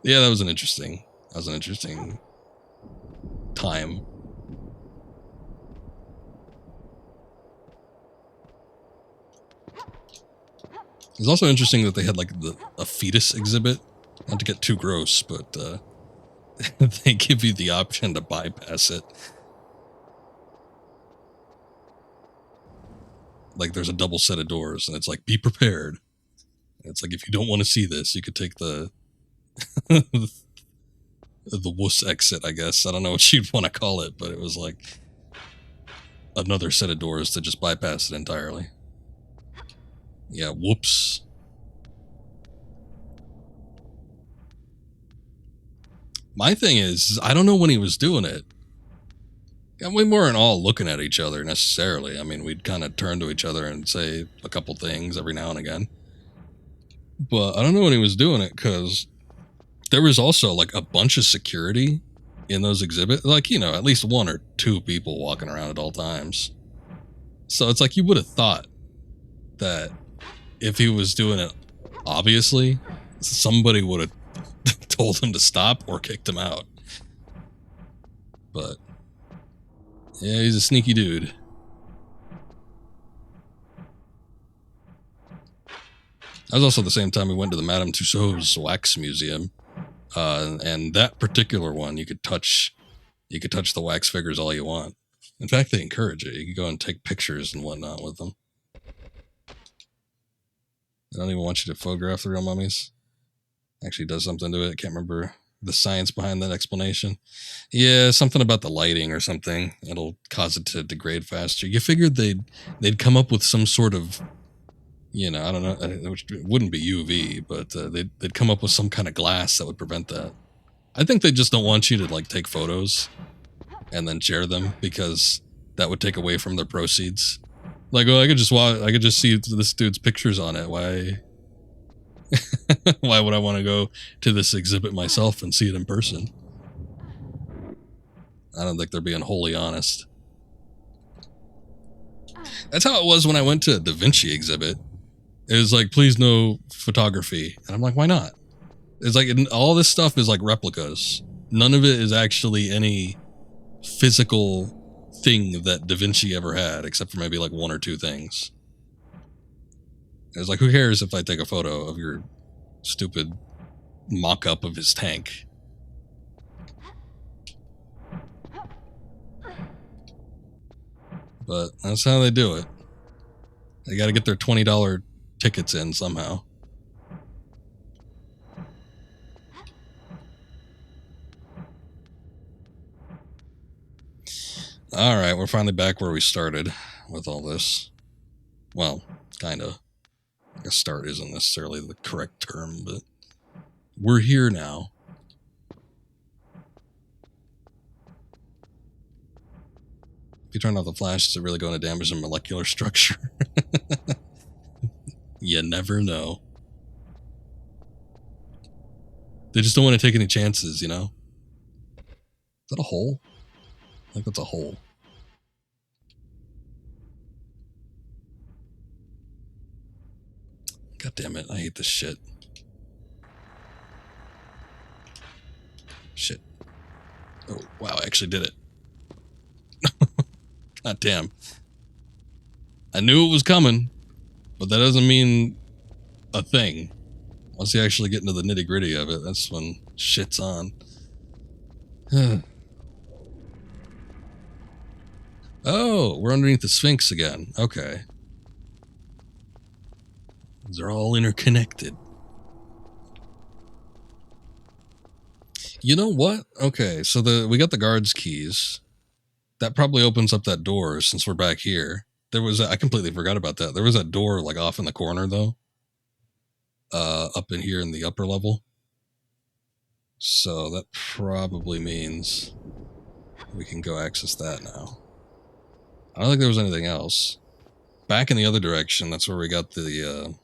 yeah, that was an interesting time. It's also interesting that they had like a fetus exhibit. Not to get too gross, but they give you the option to bypass it. Like there's a double set of doors, and it's like, be prepared. And it's like, if you don't want to see this, you could take the the wuss exit, I guess. I don't know what you'd want to call it, but it was like, another set of doors to just bypass it entirely. Yeah, whoops. My thing is, I don't know when he was doing it. And we weren't all looking at each other necessarily. I mean, we'd kind of turn to each other and say a couple things every now and again. But I don't know when he was doing it, because there was also like a bunch of security in those exhibits. Like, you know, at least 1 or 2 people walking around at all times. So it's like you would have thought that if he was doing it, obviously, somebody would have told him to stop or kicked him out. But yeah, he's a sneaky dude. That was also the same time we went to the Madame Tussauds wax museum, and that particular one, you could touch the wax figures all you want. In fact, they encourage it. You can go and take pictures and whatnot with them. They don't even want you to photograph the real mummies. Actually does something to it. I can't remember the science behind that explanation. Yeah, something about the lighting or something. It'll cause it to degrade faster. You figured they'd come up with some sort of, you know, I don't know, it wouldn't be UV, but they'd come up with some kind of glass that would prevent that. I think they just don't want you to like take photos and then share them, because that would take away from their proceeds. Like, well, I could just see this dude's pictures on it. Why why would I want to go to this exhibit myself and see it in person? I don't think they're being wholly honest. That's how it was when I went to a Da Vinci exhibit. It was like, please no photography. And I'm like, why not? It's like, all this stuff is like replicas. None of it is actually any physical thing that Da Vinci ever had, except for maybe like 1 or 2 things. It's like, who cares if I take a photo of your stupid mock-up of his tank? But that's how they do it. They got to get their $20 tickets in somehow. Alright, we're finally back where we started with all this. Well, kinda. I guess start isn't necessarily the correct term, but we're here now. If you turn off the flash, is it really going to damage the molecular structure? You never know. They just don't want to take any chances, you know? Is that a hole? I think that's a hole. God damn it, I hate this shit. Shit. Oh, wow, I actually did it. God damn. I knew it was coming, but that doesn't mean a thing. Once you actually get into the nitty-gritty of it, that's when shit's on. Oh, we're underneath the Sphinx again. Okay. They're all interconnected. You know what? Okay, so we got the guard's keys. That probably opens up that door since we're back here. I completely forgot about that. There was that door like off in the corner though. Up in here in the upper level. So that probably means we can go access that now. I don't think there was anything else. Back in the other direction, that's where we got the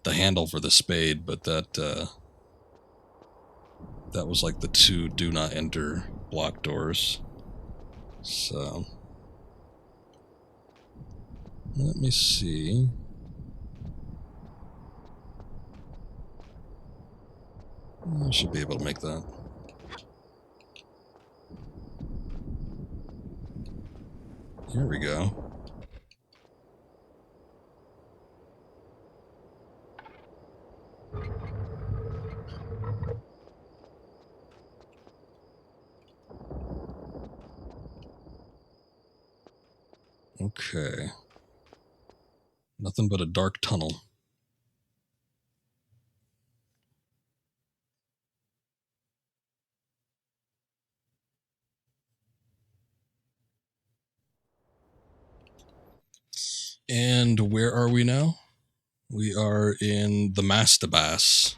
handle for the spade, but that was like the 2 do not enter block doors. So let me see. I should be able to make that. Here we go. Okay. Nothing but a dark tunnel. And where are we now? We are in the Mastabas.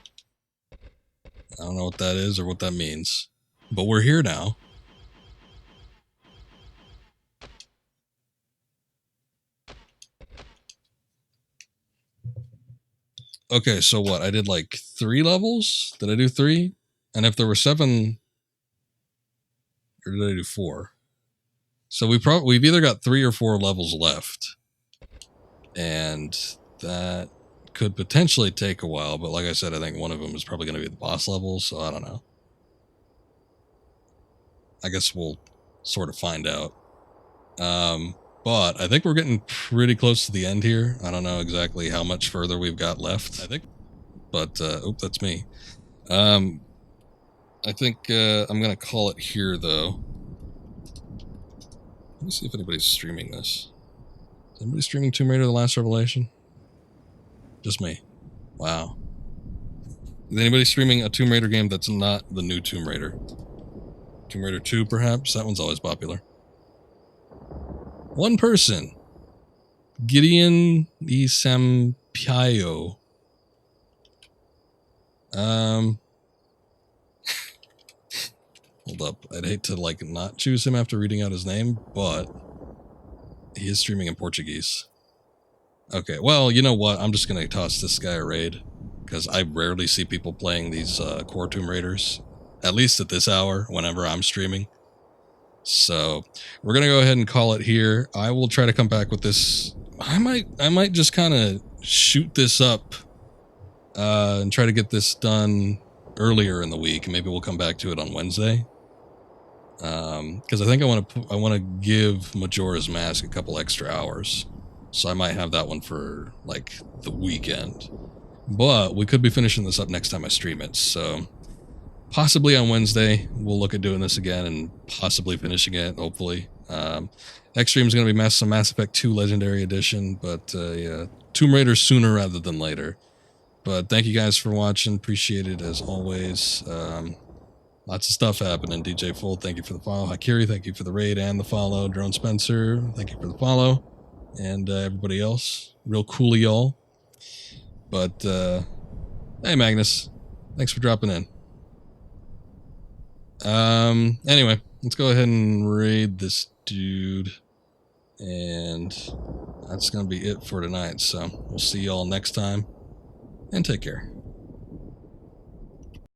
I don't know what that is or what that means, but we're here now. Okay, so what? I did like 3 levels? Did I do 3? And if there were 7, or did I do 4? So we've either got 3 or 4 levels left, and that could potentially take a while. But like I said, I think one of them is probably going to be the boss level. So I don't know. I guess we'll sort of find out. But I think we're getting pretty close to the end here. I don't know exactly how much further we've got left. I think, but that's me. I think I'm gonna call it here though. Let me see if anybody's streaming this. Is anybody streaming Tomb Raider: The Last Revelation? Just me. Wow. Is anybody streaming a Tomb Raider game that's not the new Tomb Raider? Tomb Raider 2, perhaps? That one's always popular. One person. Gideon E. Sampaio. Hold up. I'd hate to, like, not choose him after reading out his name, but he is streaming in Portuguese. Okay, well, you know what? I'm just gonna toss this guy a raid, because I rarely see people playing these core Tomb Raiders, at least at this hour, whenever I'm streaming. So, we're gonna go ahead and call it here. I will try to come back with this. I might just kind of shoot this up and try to get this done earlier in the week. Maybe we'll come back to it on Wednesday. Because I think I want to give Majora's Mask a couple extra hours. So I might have that one for, like, the weekend. But we could be finishing this up next time I stream it. So possibly on Wednesday, we'll look at doing this again and possibly finishing it, hopefully. Next stream is going to be some Mass Effect 2 Legendary Edition. But, yeah, Tomb Raider sooner rather than later. But thank you guys for watching. Appreciate it as always. Lots of stuff happening. DJ Full, thank you for the follow. Hakiri, thank you for the raid and the follow. Drone Spencer, thank you for the follow. And everybody else, real cool y'all. But hey, Magnus, thanks for dropping in. Anyway, let's go ahead and raid this dude, and that's gonna be it for tonight. So we'll see y'all next time, and take care.